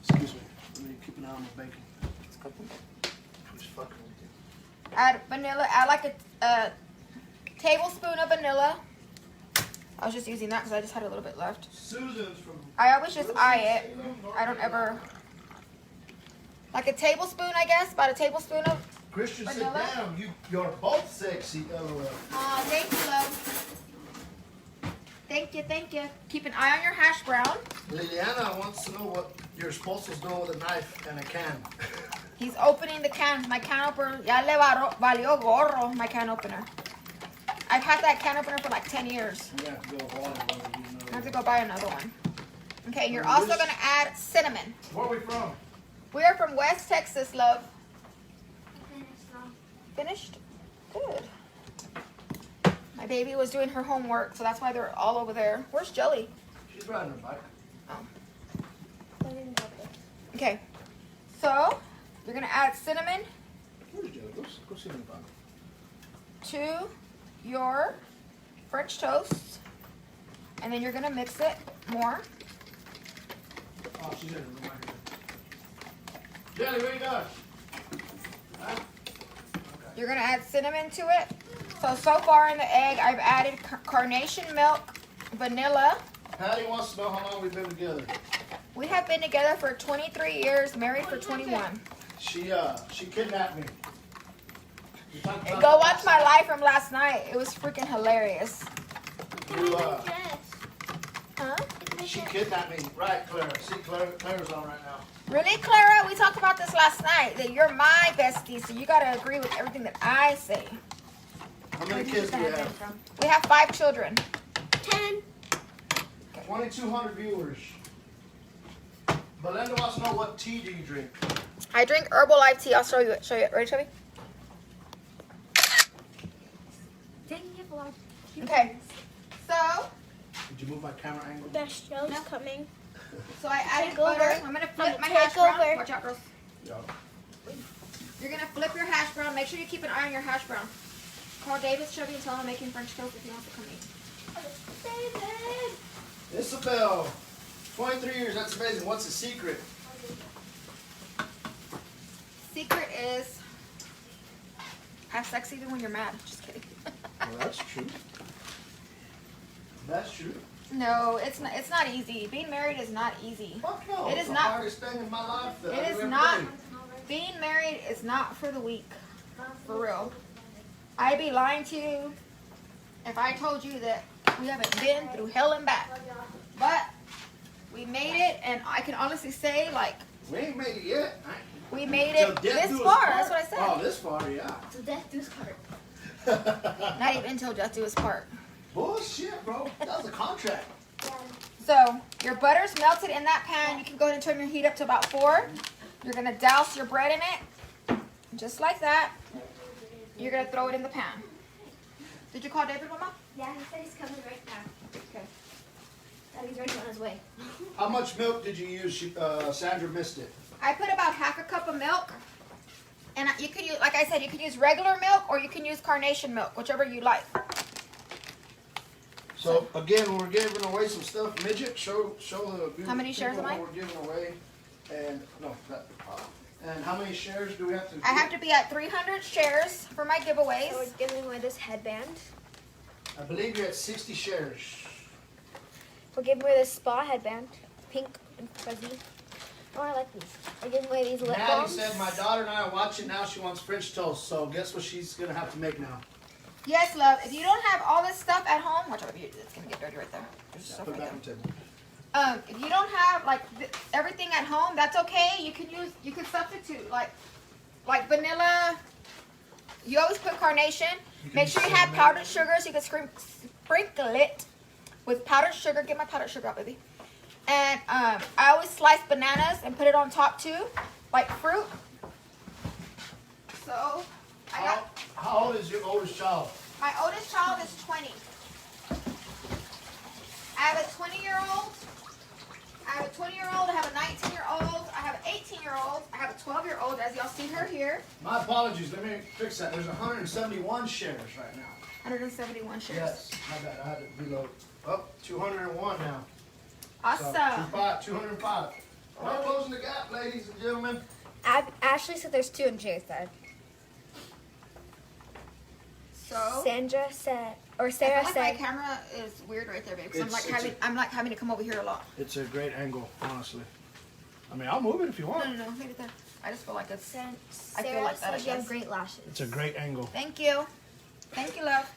Excuse me. Let me keep an eye on my bacon. It's cooking. I'm just fucking with you. Add vanilla. Add like a tablespoon of vanilla. I was just using that because I just had a little bit left. Susan's from. I always just eye it. I don't ever. Like a tablespoon, I guess. About a tablespoon of. Christian, Vanilla? sit down. You're both sexy. LOL. Aw, thank you, love. Thank you, thank you. Keep an eye on your hash brown. Liliana wants to know what your esposo's doing with a knife and a can. He's opening the can. My can opener. Ya le valió gorro, my can opener. I've had that can opener for like 10 years. You have to go hard. I have to go buy another one. Okay, you're also going to add cinnamon. Where are we from? We are from West Texas, love. Finished now. Finished? Good. My baby was doing her homework, so that's why they're all over there. Where's Jelly? She's riding her bike. Okay. So, you're going to add cinnamon Where's Jelly? Go see me, Bob. to your French toast. And then you're going to mix it more. Oh, she's in the room right here. Jelly, what you got? Huh? Okay. You're going to add cinnamon to it. So far in the egg, I've added carnation milk, vanilla. Patty wants to know how long we've been together. We have been together for 23 years, married for 21. She kidnapped me. You talked about Go the watch my live from last night. It was freaking hilarious. You, Huh? she kidnapped me. Right, Clara. See, Clara's on right now. Really, Clara? We talked about this last night, that you're my bestie, so you got to agree with everything that I say. How many kids do we have? We have 5 children. 10. 2,200 viewers. Belinda wants to know what tea do you drink? I drink Herbalife tea. I'll show you it. Ready, Chubby? Okay. So Did you move my camera angle? Best show's coming. I added Take butter. over. I'm going to flip I'm my gonna hash take brown. over. Watch out, girls. Yeah. You're going to flip your hash brown. Make sure you keep an eye on your hash brown. Call David Chubby and tell him I'm making French toast if he wants to come eat. David! Isabel, 23 years. That's amazing. What's the secret? Secret is have sex even when you're mad. Just kidding. Well, that's true. That's true. No, it's not easy. Being married is not easy. Fuck no. It is it's the not- hardest thing in my life. That I It do is every not. day. Being married is not for the weak. For real. I'd be lying to you if I told you that we haven't been through hell and back. But we made it, and I can honestly say, like, We ain't made it yet. we made Till it death this do us far. part. That's what I said. Oh, this far, yeah. So death do us part. Not even until death do us part. Bullshit, bro. That was a contract. So your butter's melted in that pan. You can go ahead and turn your heat up to about 4. You're gonna douse your bread in it, just like that. You're gonna throw it in the pan. Did you call David, Mama? Yeah, he said he's coming right now. Okay. Daddy's already on his way. How much milk did you use? Sandra missed it. I put about half a cup of milk. And you could use, like I said, you can use regular milk or you can use carnation milk, whichever you like. So again, we're giving away some stuff. Midget, show the How many shares people am I? what we're giving away. And and how many shares do we have to? I have to be at 300 shares for my giveaways. So we're giving away this headband. I believe you're at 60 shares. We're giving away this spa headband. Pink and fuzzy. Oh, I like these. We're giving away these lip Maddie balms. said my daughter and I are watching now. She wants French toast. So guess what she's gonna have to make now? Yes, love. If you don't have all this stuff at home, watch out, it's gonna get dirty right there. There's Yeah, stuff put it right back there. on the table. If you don't have like everything at home, that's okay. You can substitute like vanilla. You always put carnation. Make sure you have powdered sugar so you can sprinkle it with powdered sugar. Get my powdered sugar out, baby. And I always slice bananas and put it on top too, like fruit. So I got How old is your oldest child? my oldest child is 20. I have a 20-year-old. I have a 20-year-old. I have a 19-year-old. I have an 18-year-old. I have a 12-year-old. As y'all see her here. My apologies. Let me fix that. There's 171 shares right now. 171 shares. Yes, my bad. I had to reload. Oh, 201 now. Awesome. So 205. We're closing the gap, ladies and gentlemen. Ashley said there's 2 on Jay's side. So Sandra said, or I Sarah feel like my said, camera is weird right there, babe. 'Cause It's I'm like having to come over here a lot. It's a great angle, honestly. I mean, I'll move it if you want. No, leave it there. I just feel like it's. I feel Sarah like that, I said you have guess. great lashes. It's a great angle. Thank you. Thank you, love.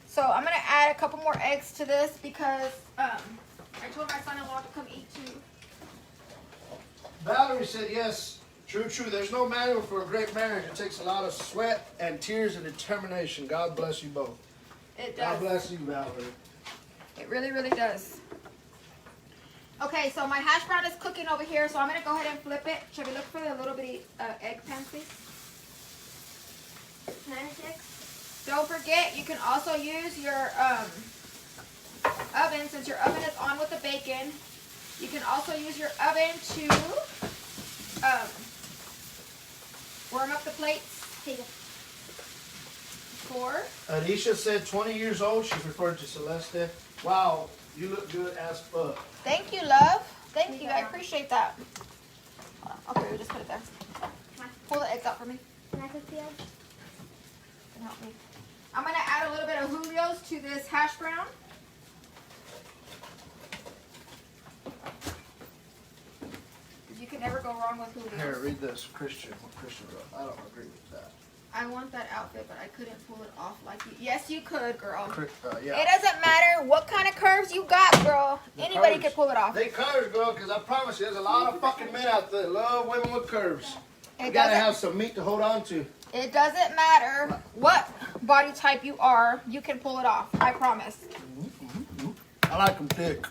So I'm gonna add a couple more eggs to this because I told my son-in-law to come eat too. Valerie said yes. True. There's no manual for a great marriage. It takes a lot of sweat and tears and determination. God bless you both. It God does. bless you, Valerie. It really, really does. Okay, so my hash brown is cooking over here, so I'm gonna go ahead and flip it. Should we look for the little bitty egg pan, please? 96. Don't forget, you can also use your oven, since your oven is on with the bacon. You can also use your oven to warm up the plates. Take it. For Adisha said 20 years old. She's referring to Celeste. Wow, you look good as fuck. thank you, love. Thank you. I appreciate that. Okay, we'll just put it there. Pull the eggs out for me. Can I cook the egg? Can help me. I'm gonna add a little bit of Julio's to this hash brown. You can never go wrong with Julio's. Here, read this. Christian. What Christian wrote. I don't agree with that. I want that outfit, but I couldn't pull it off like you. Yes, you could, girl. Yeah. It doesn't matter what kind of curves you got, girl. The Anybody curves. can pull it off. They curves, girl, because I promise you, there's a lot of fucking men out there that love women with curves. You It gotta doesn't, have some meat to hold on to. it doesn't matter what body type you are. You can pull it off. I promise. I like them thick.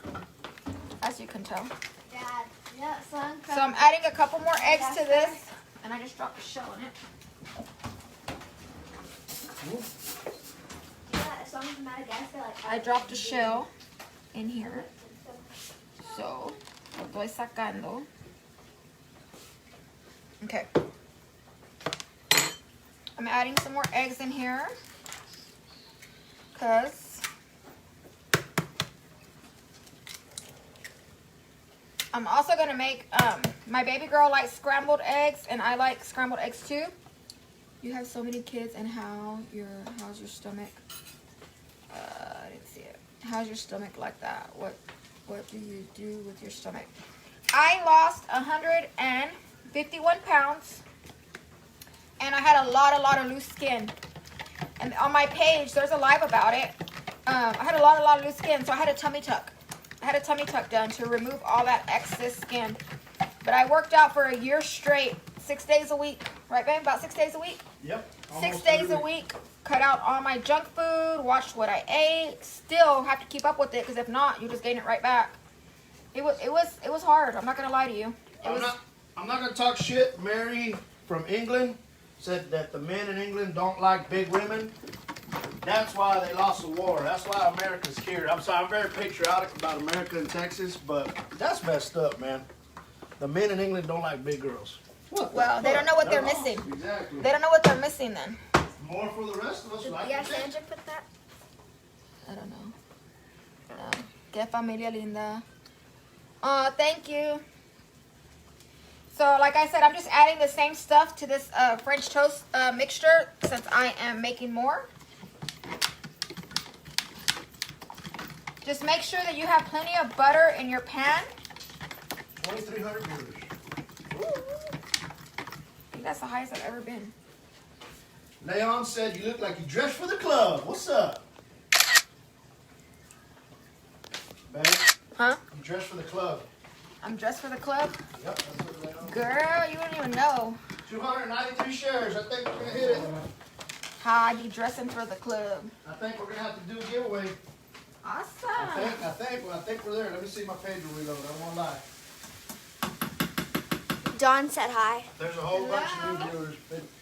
As you can tell. Dad. Yeah, son. So I'm adding a couple more eggs to this. And I just dropped a shell in it. Yeah, as long as Madagascar, like, I dropped a shell in here. So, lo estoy sacando. Okay. I'm adding some more eggs in here. Because I'm also going to make, my baby girl likes scrambled eggs, and I like scrambled eggs too. You have so many kids, and how's your stomach? I didn't see it. How's your stomach like that? What do you do with your stomach? I lost 151 pounds, and I had a lot of loose skin. And on my page, there's a live about it. I had a lot of loose skin, so I had a tummy tuck. I had a tummy tuck done to remove all that excess skin. But I worked out for a year straight, 6 days a week. Right, babe? About 6 days a week? Yep. 6 days a week. Cut out all my junk food, watched what I ate. Still have to keep up with it, because if not, you just gain it right back. It was hard. I'm not gonna lie to you. I'm not gonna talk shit. Mary from England said that the men in England don't like big women. That's why they lost the war. That's why America's here. I'm sorry, I'm very patriotic about America and Texas, but that's messed up, man. The men in England don't like big girls. Well, they don't know what they're missing. Exactly. They don't know what they're missing then. More for the rest of us. Did Like yeah, Sandra put that? I don't know. Que familia linda. Thank you. So, like I said, I'm just adding the same stuff to this French toast mixture since I am making more. Just make sure that you have plenty of butter in your pan. 2,300 meters. I think that's the highest I've ever been. Leon said you look like you dressed for the club. What's up? Babe, Huh? you dressed for the club. I'm dressed for the club? Yep, that's what Leon. Girl, you don't even know 293 shares. I think we're going to hit it. how I be dressing for the club. I think we're going to have to do a giveaway. Awesome. I think we're there. Let me see my page reload. I won't lie. Dawn said hi. There's a whole bunch of new viewers.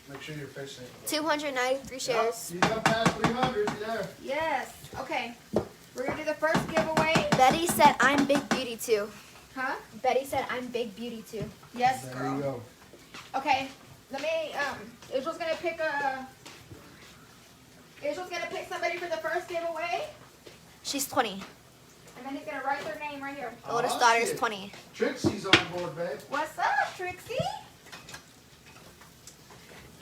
Make sure you're facing it. 293 shares. Yep, you got past 300. You there? Yes. Okay. We're going to do the first giveaway. Betty said I'm Big Beauty too. Huh? Betty said I'm Big Beauty too. Yes, There girl. you go. Okay. Let me, Israel's going to pick somebody for the first giveaway. She's 20. And then he's going to write their name right here. The oldest Oh, daughter is shit. 20. Trixie's on board, babe. What's up, Trixie?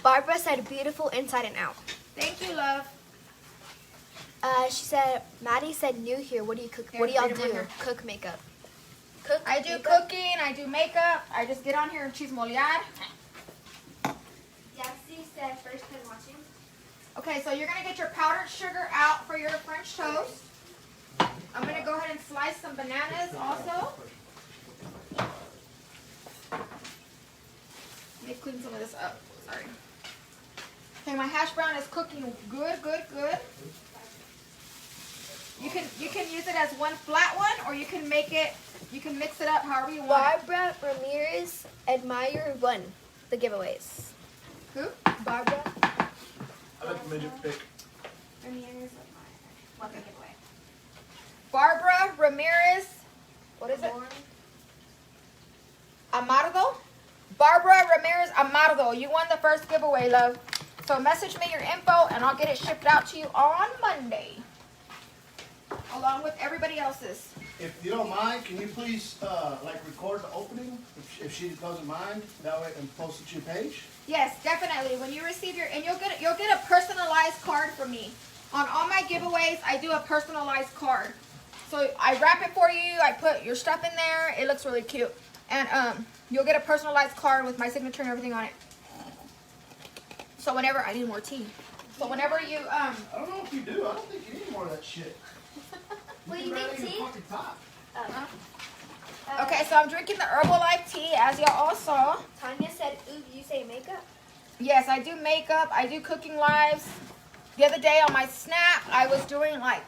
Barbara said beautiful inside and out. Thank you, love. She said, Maddie said new here. What do you cook? Here, What do y'all read it right do? here. Cook makeup. Cook. I do makeup? cooking. I do makeup. I just get on here and chismolear. Jaxie said first time watching. Okay, so you're going to get your powdered sugar out for your French toast. I'm going to go ahead and slice some bananas also. Let me clean some of this up. Sorry. Okay, my hash brown is cooking good, good, good. You can use it as one flat one, or you can mix it up however you want. Barbara Ramirez admire won the giveaways. Who? Barbara I let the midget pick. Ramirez won the giveaway. Barbara Ramirez. What is it? Amardo? Barbara Ramirez Amardo. You won the first giveaway, love. So message me your info and I'll get it shipped out to you on Monday. Along with everybody else's. If you don't mind, can you please record the opening if she doesn't mind? That way, and post it to your page. Yes, definitely. When you receive and you'll get a personalized card from me. On all my giveaways, I do a personalized card. So I wrap it for you. I put your stuff in there. It looks really cute. And you'll get a personalized card with my signature and everything on it. So whenever I need more tea. So whenever you I don't know if you do. I don't think you need more of that shit. What do can you barely think, even tea? fucking talk. Okay, so I'm drinking the Herbalife tea, as y'all all saw. Tanya said, ooh, you say makeup? Yes, I do makeup. I do cooking lives. The other day on my Snap, I was doing like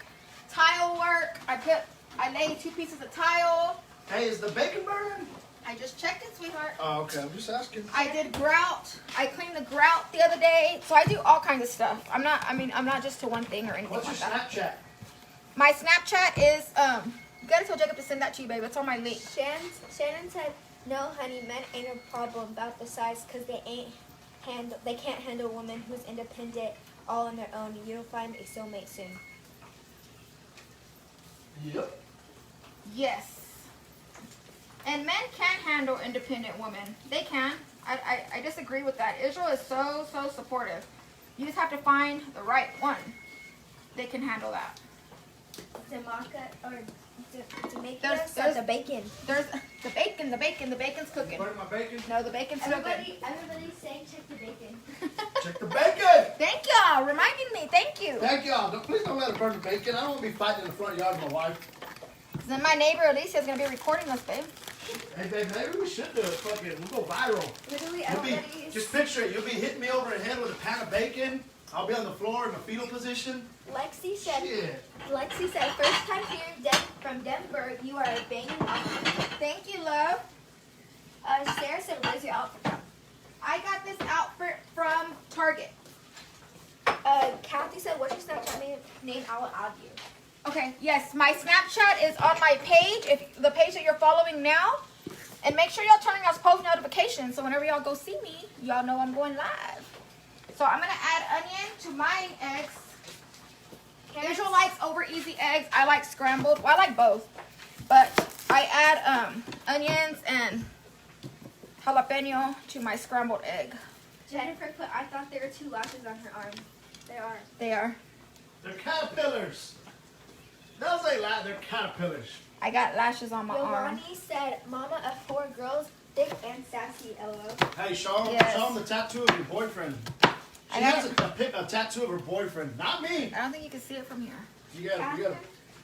tile work. I laid 2 pieces of tile. Hey, is the bacon burning? I just checked it, sweetheart. Oh, okay. I'm just asking. I did grout. I cleaned the grout the other day. So I do all kinds of stuff. I'm not just to one thing or anything What's your like that. Snapchat? My Snapchat is, you gotta tell Jacob to send that to you, babe. It's on my link. Shannon said, no, honey, men ain't a problem about the size because they can't handle a woman who's independent all on their own. You'll find a soulmate soon. Yep. Yes. And men can handle independent women. They can. I disagree with that. Israel is so supportive. You just have to find the right one. They can handle that. Jamaica There's- said the bacon. There's the bacon. The bacon's cooking. Burning my bacon? No, the bacon's cooking. Everybody's saying check the bacon. Check the bacon! Thank y'all. Reminding me. Thank you. Thank y'all. Please don't let her burn the bacon. I don't want to be fighting in the front yard with my wife. Then my neighbor Alicia is gonna be recording us, babe. Hey, babe, maybe we should do it. Fucking, we'll go viral. Literally, Just picture it. You'll be hitting me over the head with a pan of bacon. I'll be on the floor in a fetal position. Lexi said, Shit. first time here from Denver, you are a banging outfit. Thank you, love. Sarah said, where's your outfit from? I got this outfit from Target. Kat Auntie said, what's your Snapchat name? I will add you. Okay, yes, my Snapchat is on my page, if the page that you're following now. And make sure y'all turn on y'all's post notifications so whenever y'all go see me, y'all know I'm going live. So I'm gonna add onion to my eggs. Israel likes over easy eggs. I like scrambled. Well, I like both. But I add onions and jalapeno to my scrambled egg. Jennifer put, I thought there were 2 lashes on her arm. They are. They are. They're caterpillars. Those ain't like they're caterpillars. I got lashes on my arm. Yolani said, Mama of 4 girls, thick and sassy, LO. Hey, show them Yes. the tattoo of your boyfriend. She I got has a tattoo of her boyfriend, not me. I don't think you can see it from here. You gotta.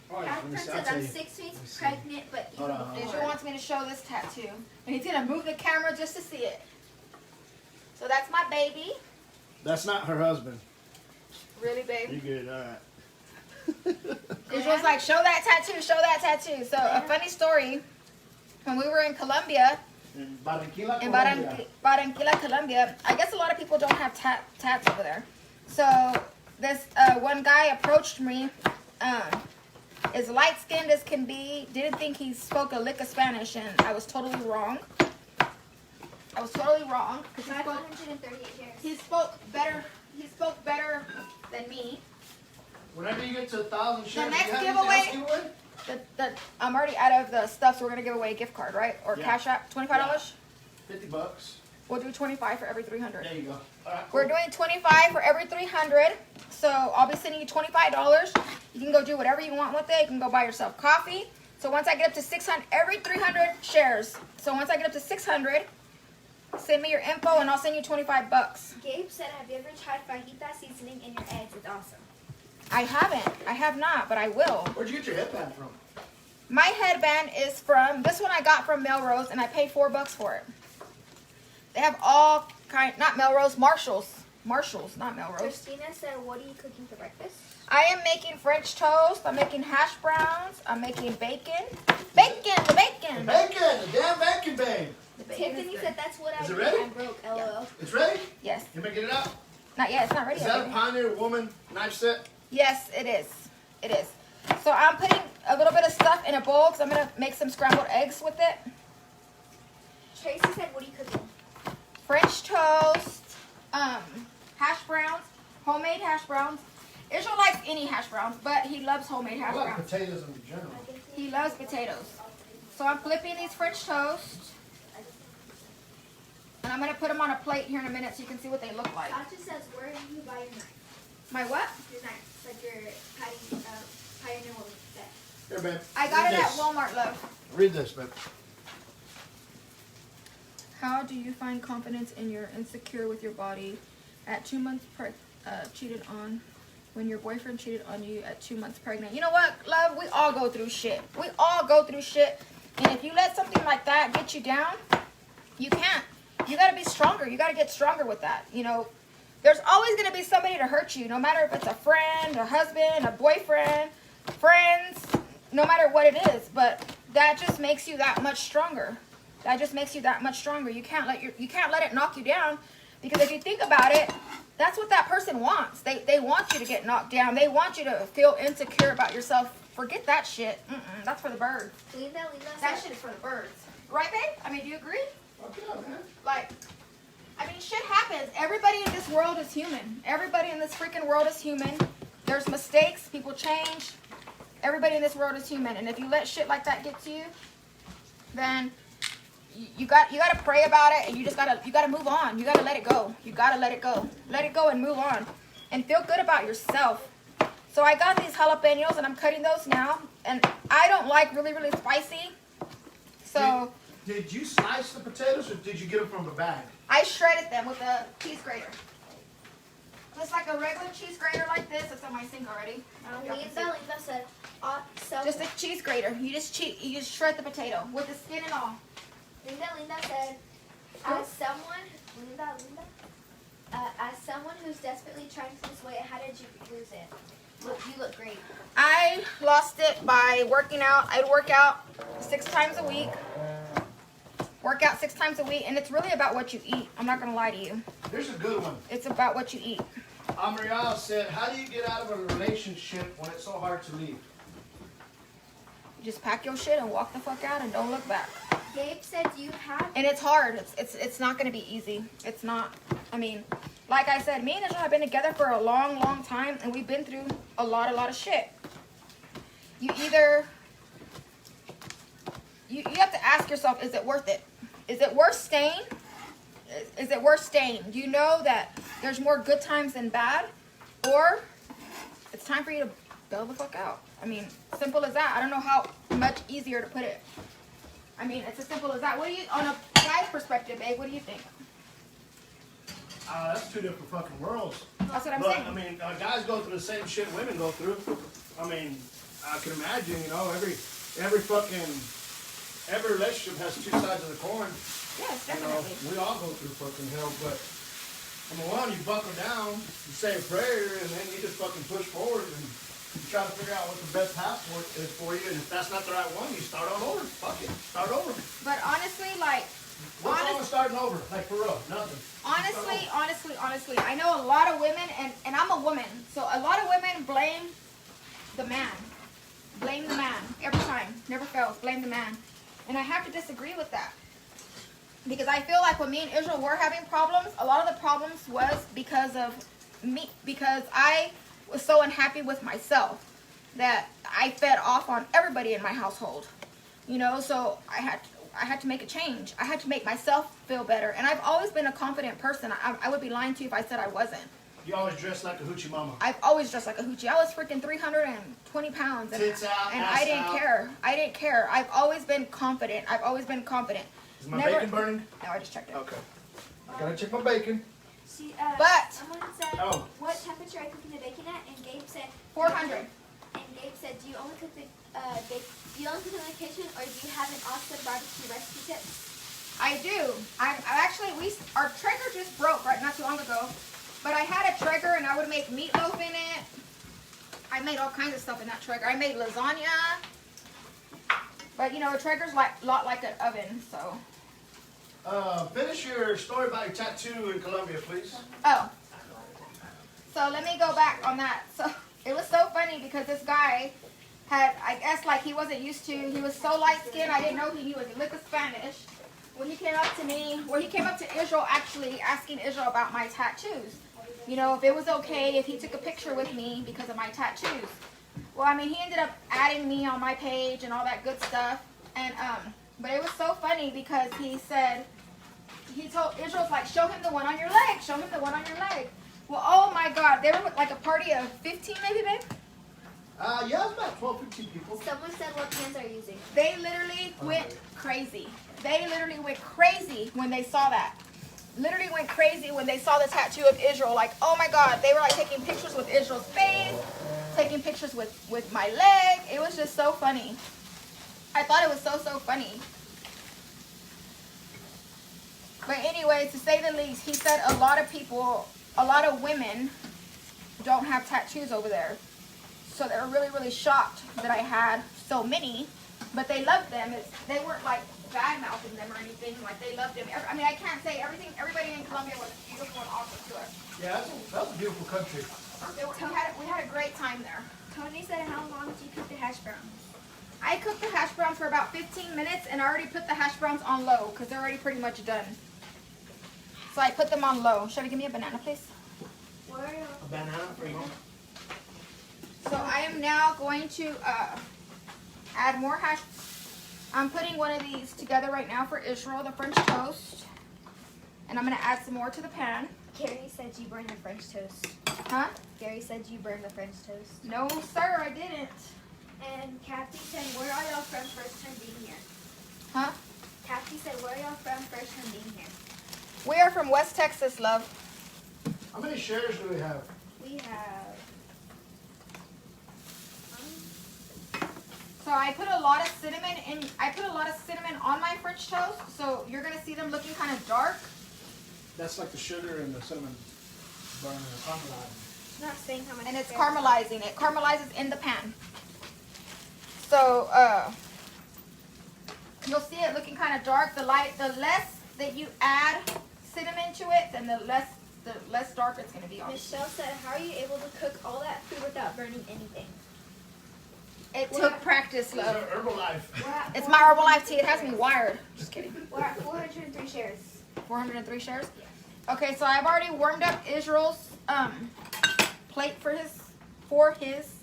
All right, let Catherine me see. says, I'm 6 weeks pregnant, but Hold on, even Israel more. wants me to show this tattoo. And he's gonna move the camera just to see it. So that's my baby. That's not her husband. Really, babe? You good? All right. Israel's like, show that tattoo, show that tattoo. So a funny story, when we were in Colombia, In Barranquilla, in Colombia. Barranquilla, Colombia, I guess a lot of people don't have tats over there. So this one guy approached me, as light-skinned as can be, didn't think he spoke a lick of Spanish, and I was totally wrong. I was totally wrong. 'Cause he spoke, 538 hairs. he spoke better than me. Whenever you get to 1,000 shares, next you have giveaway- anything else giveaway? I'm already out of the stuff, so we're gonna give away a gift card, right? Or Yeah. Cash App, $25. $50. We'll do 25 for every 300. There you go. All right. We're doing 25 for every 300. So I'll be sending you $25. You can go do whatever you want with it. You can go buy yourself coffee. So once I get up to 600, every 300 shares. So once I get up to 600, send me your info and I'll send you $25. Gabe said, have you ever tried fajita seasoning in your eggs? It's awesome. I haven't. I have not, but I will. Where'd you get your headband from? My headband is from, this one I got from Melrose, and I paid $4 for it. They have all kind, not Melrose, Marshalls. Marshalls, not Melrose. Christina said, what are you cooking for breakfast? I am making French toast. I'm making hash browns. I'm making bacon. Bacon, the bacon. Bacon, the damn bacon, babe. The bacon is Tiffany good. said, that's what I Is it did. ready? I'm broke, LOL. It's ready? Yes. You making it out? Not yet. It's not ready Is yet. that a baby. Pioneer Woman knife set? Yes, it is. It is. So I'm putting a little bit of stuff in a bowl because I'm going to make some scrambled eggs with it. Tracy said, what are you cooking? French toast, hash browns, homemade hash browns. Israel likes any hash browns, but he loves homemade hash I like browns. potatoes in general. He loves potatoes. So I'm flipping these French toast. And I'm going to put them on a plate here in a minute so you can see what they look like. Sasha says, where do you buy your knife? My what? Your knife, like your Pioneer Woman set. Here, babe. I got Read it at this. Walmart, love. Read this, babe. How do you find confidence in your insecure with your body at 2 months cheated on when your boyfriend cheated on you at 2 months pregnant? You know what, love? We all go through shit. We all go through shit. And if you let something like that get you down, you can't. You got to be stronger. You got to get stronger with that. You know, there's always going to be somebody to hurt you, no matter if it's a friend, a husband, a boyfriend, friends, no matter what it is. But that just makes you that much stronger. That just makes you that much stronger. You can't let it knock you down, because if you think about it, that's what that person wants. They want you to get knocked down. They want you to feel insecure about yourself. Forget that shit. That's for the birds. Linda That said, shit is for the birds. Right, babe? I mean, do you agree? Okay, man. Like, I mean, shit happens. Everybody in this world is human. Everybody in this freaking world is human. There's mistakes. People change. Everybody in this world is human. And if you let shit like that get to you, then you got to pray about it, and you gotta move on. You gotta let it go. You gotta let it go. Let it go and move on, and feel good about yourself. So I got these jalapenos, and I'm cutting those now. And I don't like really, really spicy. So Did you slice the potatoes or did you get them from a bag? I shredded them with a cheese grater. Just like a regular cheese grater like this. It's on my sink already. I don't know if y'all can see. Linda said, so Just a cheese grater. You just shred the potato with the skin and all. Linda said, as someone who's desperately trying to lose weight, how did you lose it? You look great. I lost it by working out. I'd work out 6 times a week. Work out 6 times a week, and it's really about what you eat. I'm not gonna lie to you. Here's a good one. It's about what you eat. Amriel said, how do you get out of a relationship when it's so hard to leave? You just pack your shit and walk the fuck out and don't look back. Gabe said you have. And it's hard. It's not going to be easy. It's not. I mean, like I said, me and Israel have been together for a long, long time, and we've been through a lot of shit. You either you have to ask yourself, is it worth it? Is it worth staying? Is it worth staying? Do you know that there's more good times than bad, or it's time for you to bail the fuck out? I mean, simple as that. I don't know how much easier to put it. I mean, it's as simple as that. What do you, on a guy's perspective, babe, what do you think? That's two different fucking worlds. That's what I'm But, saying. I mean, guys go through the same shit women go through. I mean, I can imagine, you know, every relationship has two sides of the coin. Yes, You know, definitely. we all go through fucking hell, but number one, you buckle down, you say a prayer, and then you just fucking push forward and you try to figure out what the best path is for you. And if that's not the right one, you start all over. Fuck it, start over. But honestly, like, What's wrong with starting over? Like for real, nothing. honestly, I know a lot of women, and I'm a woman, so a lot of women blame the man. Blame the man every time. Never fails. Blame the man. And I have to disagree with that. Because I feel like when me and Israel were having problems, a lot of the problems was because of me. Because I was so unhappy with myself that I fed off on everybody in my household. You know, so I had to make a change. I had to make myself feel better. And I've always been a confident person. I would be lying to you if I said I wasn't. You always dress like a hoochie mama. I've always dressed like a hoochie. I was freaking 320 pounds. And, Tits out, and ass I didn't out. care. I didn't care. I've always been confident. Is my bacon burning? No, I just checked it. Okay. I gotta check my bacon. She, But- someone said, Oh. what temperature are you cooking the bacon at? And Gabe said 400. And Gabe said, do you only cook the do you only cook in the kitchen, or do you have an awesome barbecue recipe tip? I do. I actually, our Traeger just broke not too long ago. But I had a Traeger and I would make meatloaf in it. I made all kinds of stuff in that Traeger. I made lasagna. But you know, a Traeger's a lot like an oven, so. Finish your story about your tattoo in Colombia, please. Oh. So let me go back on that. So it was so funny because this guy had, I guess, like he wasn't used to, he was so light skinned, I didn't know he knew a lick of Spanish. When he came up to me, he came up to Israel actually asking Israel about my tattoos. You know, if it was okay if he took a picture with me because of my tattoos. Well, I mean, he ended up adding me on my page and all that good stuff. And, but it was so funny because he told Israel's like, show him the one on your leg, show him the one on your leg. Well, oh my God, they were with like a party of 15 maybe, babe? Yeah, it's about 12, 15 people. Someone said, what pans are you using? They literally went crazy. They literally went crazy when they saw that. Literally went crazy when they saw the tattoo of Israel. Like, oh my God, they were like taking pictures with Israel's face, taking pictures with my leg. It was just so funny. I thought it was so funny. But anyway, to say the least, he said a lot of women don't have tattoos over there. So they were really shocked that I had so many, but they loved them. They weren't like bad mouthing them or anything. Like they loved them. I mean, I can't say everything. Everybody in Colombia was beautiful and awesome to us. Yeah, that's a beautiful country. We had a great time there. Tony said, how long do you cook the hash browns? I cooked the hash browns for about 15 minutes, and I already put the hash browns on low because they're already pretty much done. So I put them on low. Should I give me a banana, please? A banana for you. So I am now going to add more hash. I'm putting one of these together right now for Israel, the French toast. And I'm going to add some more to the pan. Gary said you burned the French toast. Huh? Gary said you burned the French toast. No, sir, I didn't. And Kathy said, where are y'all from first time being here? Huh? Kathy said, where are y'all from first time being here? We are from West Texas, love. How many shares do we have? We have... So I put a lot of cinnamon in. I put a lot of cinnamon on my French toast, so you're gonna see them looking kind of dark. That's like the sugar and the cinnamon burning or caramelizing. It's not saying how much. And it's there. caramelizing. It caramelizes in the pan. So you'll see it looking kind of dark. The less that you add cinnamon to it, then the less the less dark it's gonna be on. Michelle said, how are you able to cook all that food without burning anything? It took practice, It's love. Herbalife. It's my Herbalife tea. It has me wired. Just kidding. We're at 403 shares. 403 shares. Okay, so I've already warmed up Israel's plate for his.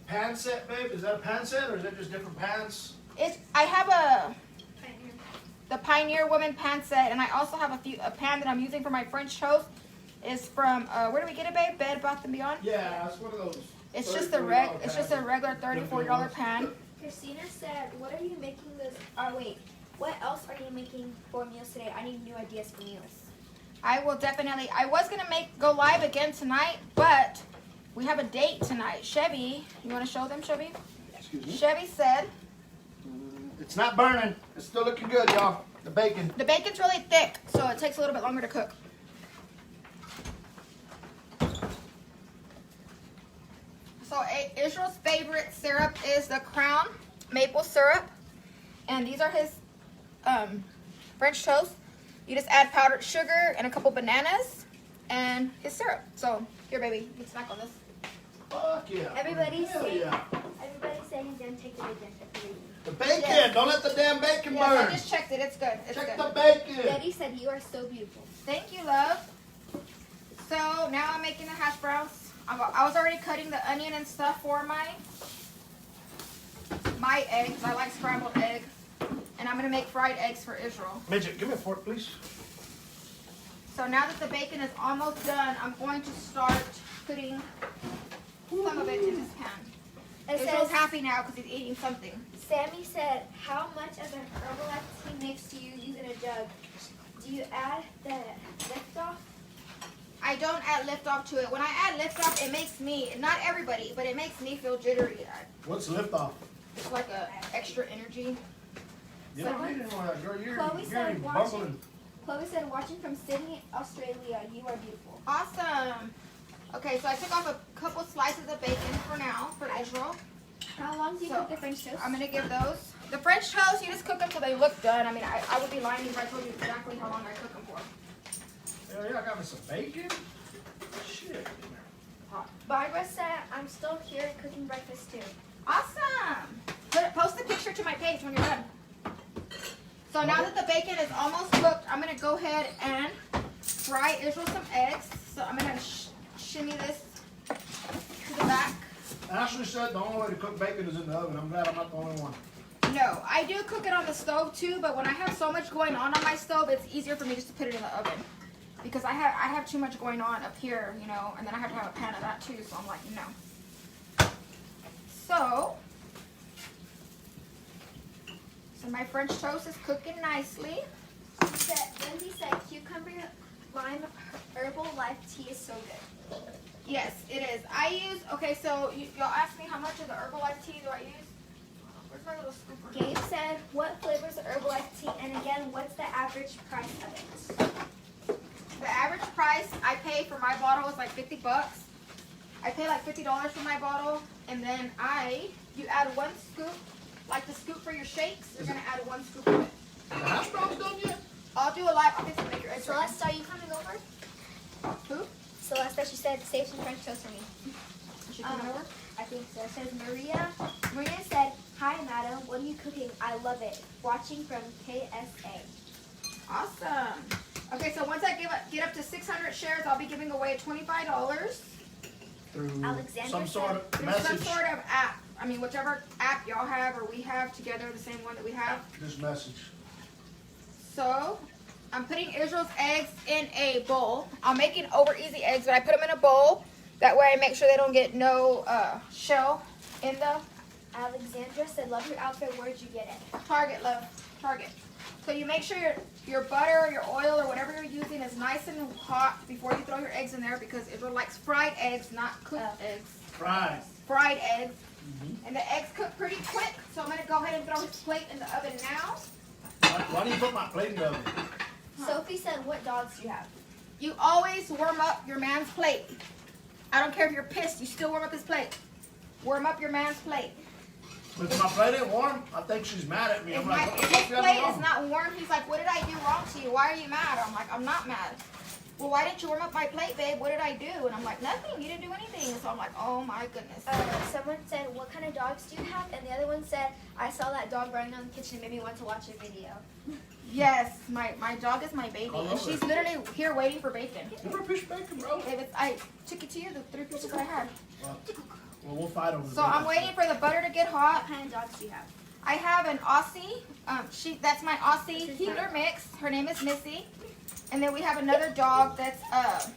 Pan set, babe? Is that a pan set or is that just different pans? I have the Pioneer Woman pan set, and I also have a pan that I'm using for my French toast. Is from where do we get it, babe? Bed Bath and Beyond. Yeah, it's one of those. It's just $30, It's just a regular $30-$40 pan. Christina said, what are you making this? Oh, wait. What else are you making for meals today? I need new ideas for meals. I will definitely. I was gonna go live again tonight, but we have a date tonight. Chevy, you want to show them, Chevy? Excuse me. Chevy said It's not burning. It's still looking good, y'all. The bacon. the bacon's really thick, so it takes a little bit longer to cook. So Israel's favorite syrup is the Crown maple syrup, and these are his French toast. You just add powdered sugar and a couple bananas and his syrup. So here, baby, you can snack on this. Fuck yeah. Everybody Hell say, yeah. everybody say he's going to take the bacon. The bacon. Yes. Don't let the damn bacon Yes, burn. I just checked it. It's good. It's Check good. the bacon. Daddy said, you are so beautiful. Thank you, love. So now I'm making the hash browns. I was already cutting the onion and stuff for my eggs. I like scrambled eggs. And I'm going to make fried eggs for Israel. Midget, give me a fork, please. So now that the bacon is almost done, I'm going to start putting some of it in this pan. It Israel's says, happy now because he's eating something. Sammy said, how much of an Herbalife tea mix do you use in a jug? Do you add the liftoff? I don't add liftoff to it. When I add liftoff, it makes me, not everybody, but it makes me feel jittery. What's liftoff? It's like a extra energy. You don't need any more of that, girl. You're Chloe said even watching. bubbling. Chloe said, watching from Sydney, Australia, you are beautiful. Awesome. Okay, so I took off a couple slices of bacon for now, for Israel. How long do you So, cook the French toast? I'm going to give those. The French toast, you just cook them till they look done. I mean, I would be lying if I told you exactly how long I cook them for. Hell yeah, I got me some bacon. Shit. Barbara said, I'm still here cooking breakfast too. Awesome. Post the picture to my page when you're done. So now that the bacon is almost cooked, I'm going to go ahead and fry Israel some eggs. So I'm going to shimmy this to the back. Ashley said the only way to cook bacon is in the oven. I'm glad I'm not the only one. No, I do cook it on the stove too, but when I have so much going on my stove, it's easier for me just to put it in the oven. Because I have too much going on up here, you know, and then I have to have a pan of that too, so I'm like, no. So my French toast is cooking nicely. Lindsay said, cucumber lime herbal life tea is so good. Yes, it is. I use, okay, so y'all asked me how much of the Herbalife tea do I use? Where's my little scooper? Gabe said, what flavors of Herbalife tea? And again, what's the average price of it? The average price I pay for my bottle is like 50 bucks. I pay like $50 for my bottle, and then you add 1 scoop, like the scoop for your shakes, you're gonna add 1 scoop of it. The hash browns done yet? I'll do a live, I'll just make your eggs. Celeste, are you coming over? Who? Celeste, she said, save some French toast for me. Is she coming over? I think so. It says Maria. Maria said, hi, madam. What are you cooking? I love it. Watching from KSA. Awesome. Okay, so once I get up to 600 shares, I'll be giving away $25 Through Alexander some sort of through message. some sort of app. I mean, whichever app y'all have or we have together, the same one that we have. This message. So, I'm putting Israel's eggs in a bowl. I'm making over easy eggs, but I put them in a bowl. That way I make sure they don't get no shell in the Alexandra said, love your outfit. Where'd you get it? Target, love. Target. So you make sure your butter or your oil or whatever you're using is nice and hot before you throw your eggs in there, because Israel likes fried eggs, not cooked eggs. Fried. Fried eggs. And the eggs cook pretty quick, so I'm going to go ahead and throw his plate in the oven now. Why do you put my plate in the oven? Sophie said, what dogs do you have? You always warm up your man's plate. I don't care if you're pissed, you still warm up his plate. Warm up your man's plate. If my plate ain't warm, I think she's mad at me. If, I'm like, if what the his fuck you plate have is wrong? not warm, he's like, what did I do wrong to you? Why are you mad? I'm like, I'm not mad. well, why didn't you warm up my plate, babe? What did I do? And I'm like, nothing. You didn't do anything. So I'm like, oh my goodness. Someone said, what kind of dogs do you have? And the other one said, I saw that dog running around the kitchen and made me want to watch a video. Yes, my dog is my baby. I love And she's her. literally here waiting for bacon. Give her a piece of bacon, bro. Babe, I took it to you, the 3 pieces I had. Well, we'll fight over the So I'm bacon. waiting for the butter to get hot. What kind of dogs do you have? I have an Aussie. That's my Aussie This is healer her. mix. Her name is Missy. And then we have another dog that's what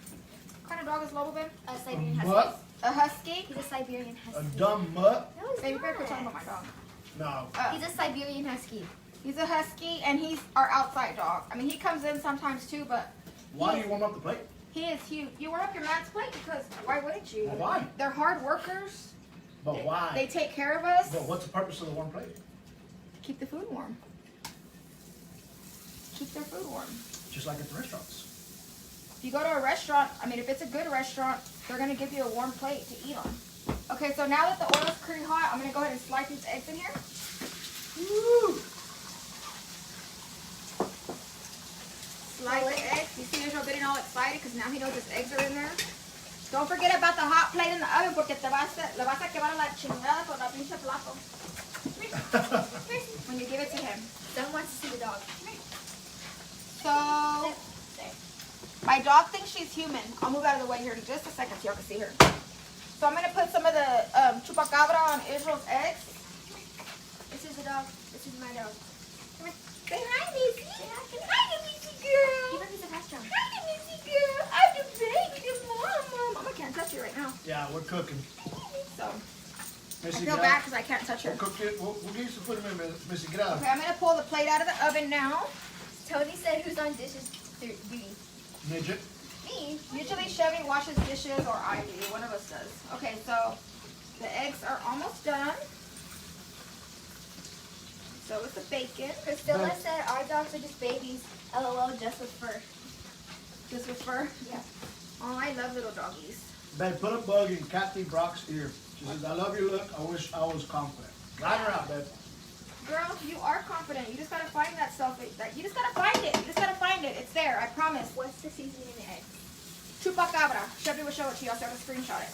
kind of dog is Lobo, babe? A Siberian A Husky. mutt? A husky. He's a Siberian A Husky. dumb mutt? No, he's Baby, better quit talking not. about my dog. No. He's a Siberian Husky. He's a husky, and he's our outside dog. I mean, he comes in sometimes too, but Why do you warm up the plate? he is huge. You warm up your man's plate because why wouldn't you? Well, why? They're hard workers. But why? They take care of us. But what's the purpose of the warm plate? Keep the food warm. Keep their food warm. Just like at the restaurants. If you go to a restaurant, I mean, if it's a good restaurant, they're going to give you a warm plate to eat on. Okay, so now that the oil is pretty hot, I'm going to go ahead and slide these eggs in here. Woo! Slide the eggs. You see Israel getting all excited because now he knows his eggs are in there. Don't forget about the hot plate in the oven porque le vas a quemar la chingada con la pinche plato. When you give it to him. Someone wants to see the dog. So, my dog thinks she's human. I'll move out of the way here in just a second so y'all can see her. So I'm going to put some of the chupacabra on Israel's eggs. This is the dog. This is my dog. Come here. Say hi, Missy. Say hi. Hi, Missy girl. Give her a piece of hash brown. Hi, Missy girl. I'm the baby, mama. Mama can't touch you right now. Yeah, we're cooking. So, Missy, I feel get bad out. because I can't touch her. We'll cook it. We'll give you some food in a minute. Missy, get out. Okay, I'm going to pull the plate out of the oven now. Tony said who's on dishes duty? Midget. Me. Usually Chevy washes dishes or I do. One of us does. Okay, so the eggs are almost done. So is the bacon. Priscilla said our dogs are just babies. LOL, just with fur. Just with fur. Yeah. Oh, I love little doggies. Babe, put a bug in Kathy Brock's ear. She says, I love your look. I wish I was confident. Line her out, babe. Girl, you are confident. You just gotta find that self. You just gotta find it. You just gotta find it. It's there. I promise. What's the seasoning in the egg? Chupacabra. Chevy will show it to you. I'll start to screenshot it.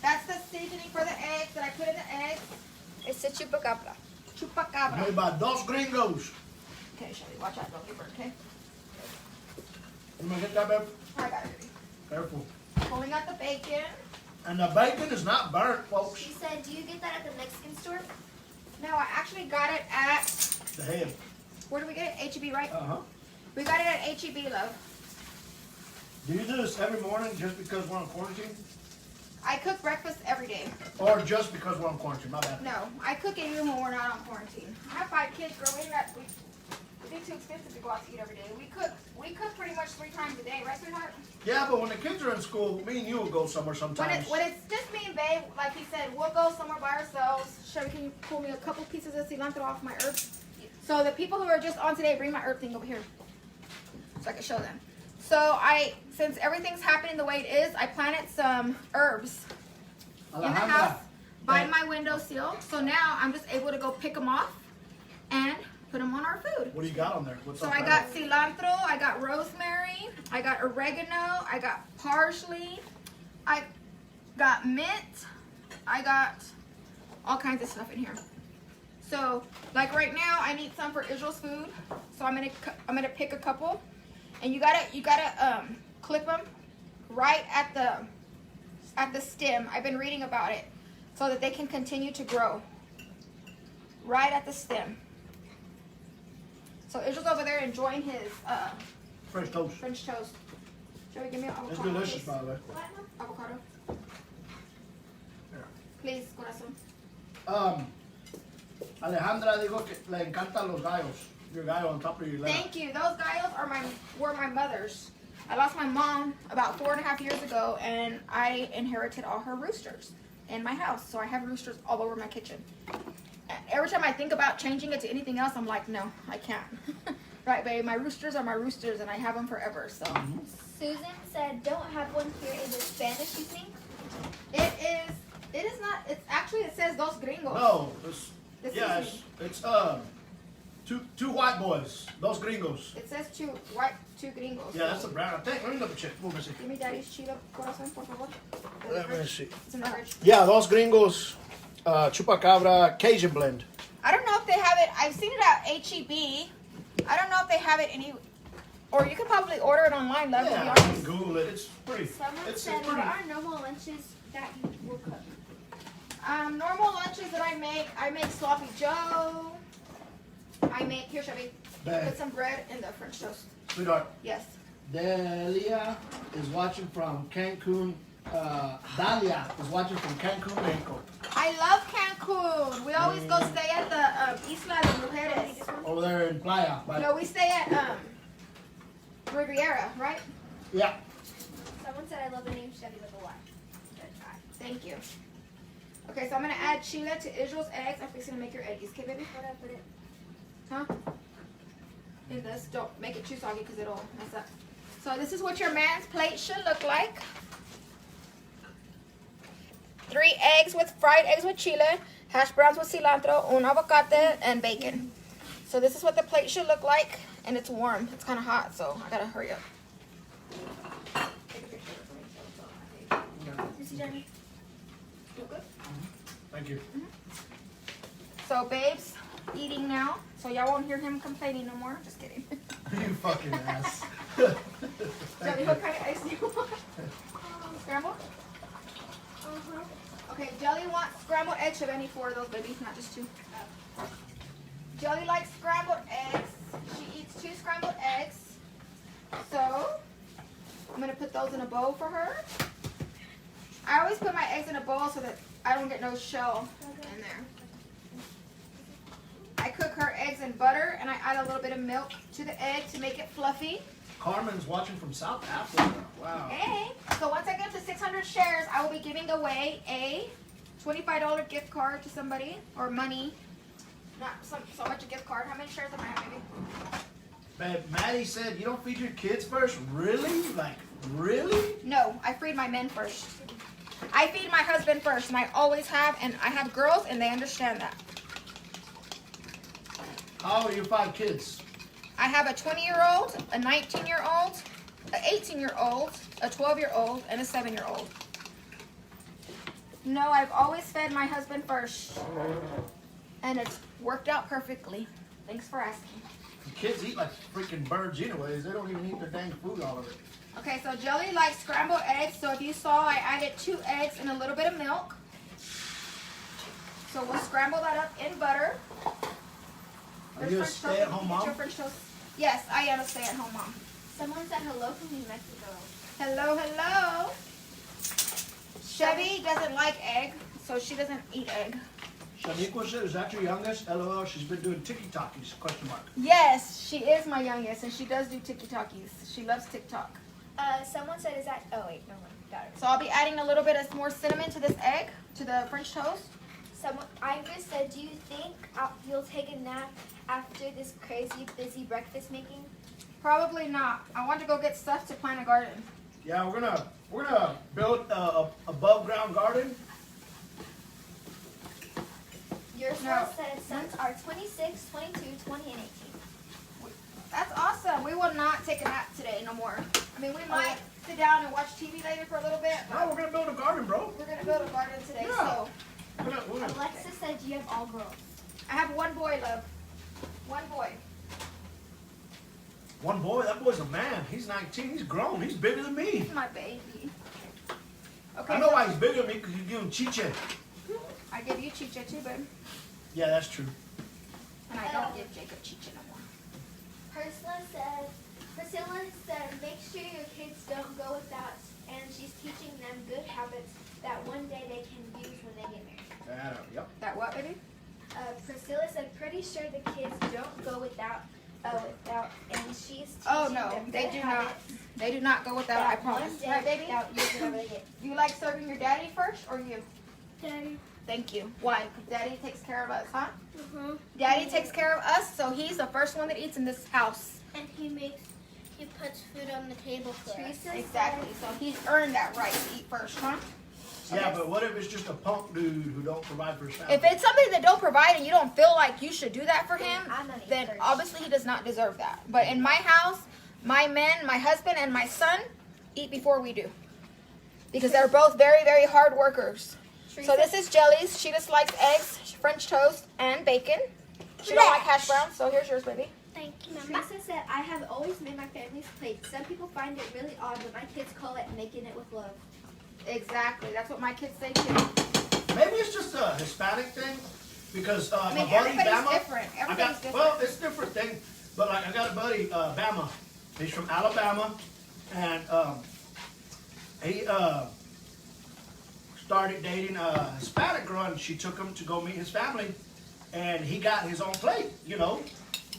That's the seasoning for the eggs that I put in the eggs. It's the chupacabra. Chupacabra. Made by Dos Gringos. Okay, Chevy, watch out. Don't get burned, okay? You gonna get that, babe? I got it, baby. Careful. Pulling out the bacon. And the bacon is not burnt, folks. She said, do you get that at the Mexican store? No, I actually got it at, The head. where do we get it? HEB, right? Uh-huh. We got it at HEB, love. Do you do this every morning just because we're on quarantine? I cook breakfast every day. Or just because we're on quarantine? My bad. No, I cook it even when we're not on quarantine. I have 5 kids, girl. It'd be too expensive to go out to eat every day. We cook pretty much 3 times a day, right, sweetheart? Yeah, but when the kids are in school, me and you will go somewhere sometimes. When it's just me and babe, like he said, we'll go somewhere by ourselves. Chevy, can you pull me a couple pieces of cilantro off my herbs? So the people who are just on today, bring my herb thing over here so I can show them. So since everything's happening the way it is, I planted some herbs in the house by my windowsill. So now I'm just able to go pick them off and put them on our food. What do you got on there? What's So on I there? got cilantro, I got rosemary, I got oregano, I got parsley, I got mint, I got all kinds of stuff in here. So like right now, I need some for Israel's food. So I'm gonna pick a couple, and you gotta clip them right at the stem. I've been reading about it so that they can continue to grow right at the stem. So Israel's over there enjoying his French toast. French toast. Shall we give me an avocado? It's delicious, please? by the way. Avocado. Here. Please, corazón. Alejandra dijo que le encantan los gallos. Your gallo on top of your leg. Thank you. Those gallos were my mother's. I lost my mom about 4.5 years ago, and I inherited all her roosters in my house. So I have roosters all over my kitchen. Every time I think about changing it to anything else, I'm like, no, I can't. Right, babe? My roosters are my roosters, and I have them forever. So Susan said, don't have one here. Is it Spanish, you think? it is not. It's actually, it says Dos Gringos. No, The yes, seasoning. it's Two white boys. Dos gringos. It says two gringos. Yeah, that's the brand. I think. Let me double check. Let me see. Give me daddy's chila corazón, por favor. Let me see. It's in the fridge. Yeah, Dos Gringos, Chupacabra, Cajun blend. I don't know if they have it. I've seen it at HEB. I don't know if they have it any, or you could probably order it online, love, to be Yeah, you honest. can Google it. It's pretty. Someone It's said, pretty. what are normal lunches that you will cook? Normal lunches that I make sloppy joe. I make, here, Chevy, Bang. put some bread in the French toast. Sweetheart, Yes. Delia is watching from Cancun. Dalia is watching from Cancun, Mexico. I love Cancun. We always go stay at the Isla de Mujeres. Over there in Playa. But, No, we stay at Riviera, right? yeah. Someone said, I love the name Chevy with a Y. Thank you. Okay, so I'm gonna add chile to Israel's eggs. I'm fixing to make your eggies, okay, baby? What I put it? Huh? In this, don't make it too soggy because it'll mess up. So this is what your man's plate should look like. 3 eggs with fried eggs with chile, hash browns with cilantro, un avocado, and bacon. So this is what the plate should look like, and it's warm. It's kind of hot, so I gotta hurry up. Missy Johnny. You good? Thank you. So babes, eating now, so y'all won't hear him complaining no more. Just kidding. You fucking ass. Jelly, what kind of eggs do you want? Scrambled? Okay, Jelly wants scrambled eggs. Should I need 4 of those, baby? Not just 2. Jelly likes scrambled eggs. She eats 2 scrambled eggs. So, I'm going to put those in a bowl for her. I always put my eggs in a bowl so that I don't get no shell in there. I cook her eggs in butter, and I add a little bit of milk to the egg to make it fluffy. Carmen's watching from South Africa. Wow. Hey, so once I get to 600 shares, I will be giving away a $25 gift card to somebody, or money. Not so much a gift card. How many shares am I at, baby? Babe, Maddie said you don't feed your kids first? Really? Like, really? No, I feed my men first. I feed my husband first, and I always have, and I have girls, and they understand that. How old are your 5 kids? I have a 20-year-old, a 19-year-old, an 18-year-old, a 12-year-old, and a 7-year-old. No, I've always fed my husband first, and it's worked out perfectly. Thanks for asking. The kids eat like freaking birds anyways. They don't even eat their dang food, all of it. Okay, so Jelly likes scrambled eggs. So if you saw, I added 2 eggs and a little bit of milk. So we'll scramble that up in butter. Are you a stay-at-home mom? Your French toast. Yes, I am a stay-at-home mom. Someone said hello from New Mexico. Hello, hello. Chevy doesn't like egg, so she doesn't eat egg. Shaniqua said, is that your youngest? LOL, she's been doing tiki-talkies, question mark. Yes, she is my youngest, and she does do tiki-talkies. She loves TikTok. Someone said, is that, oh wait, never mind, got it. So I'll be adding a little bit of more cinnamon to this egg, to the French toast. Someone, Iris said, do you think you'll take a nap after this crazy busy breakfast making? Probably not. I want to go get stuff to plant a garden. Yeah, we're gonna build a above ground garden. Yours No. said sons are 26, 22, 20, and 18. That's awesome. We will not take a nap today no more. I mean, we might sit down and watch TV later for a little bit, No, but we're gonna build a garden, bro. we're going to build a garden today. Yeah. So We're gonna, Alexa said you have all girls. I have 1 boy, love. 1 boy. one boy, that boy's a man. He's 19, he's grown, he's bigger than me. He's my baby. Okay, I know so why he's bigger than me, because you give him chiche. I give you Chicha too, babe. Yeah, that's true. And I don't give Jacob Chicha no more. Priscilla said, make sure your kids don't go without, and she's teaching them good habits that one day they can use when they get married. Yep. That what, baby? Priscilla said, pretty sure the kids don't go without, and she's teaching Oh, no, them they good do habits not. They do not go without, I that one promise. day Right, baby? they'll use whenever they get. You like serving your daddy first or you? Daddy. Thank you. Why? Because daddy takes care of us, huh? Mm-hmm. Daddy takes care of us, so he's the first one that eats in this house. And he puts food on the table for us. Exactly. So he's earned that right to eat first, huh? Yeah, but what if it's just a punk dude who don't provide for his family? If it's somebody that don't provide and you don't feel like you should do that for him, I'm not then first. obviously he does not deserve that. But in my house, my men, my husband, and my son eat before we do. Because they're both very, very hard workers. So this is Jelly's. She just likes eggs, French toast, and bacon. She don't like hash browns, so here's yours, baby. Thank you, Mama. Teresa said, I have always made my family's plate. Some people find it really odd, but my kids call it making it with love. Exactly. That's what my kids say too. Maybe it's just a Hispanic thing because I mean, my buddy everybody's Bama. different. Everybody's different. Well, it's a different thing, but like I got a buddy Bama. He's from Alabama, and he started dating a Hispanic girl, and she took him to go meet his family, and he got his own plate, you know,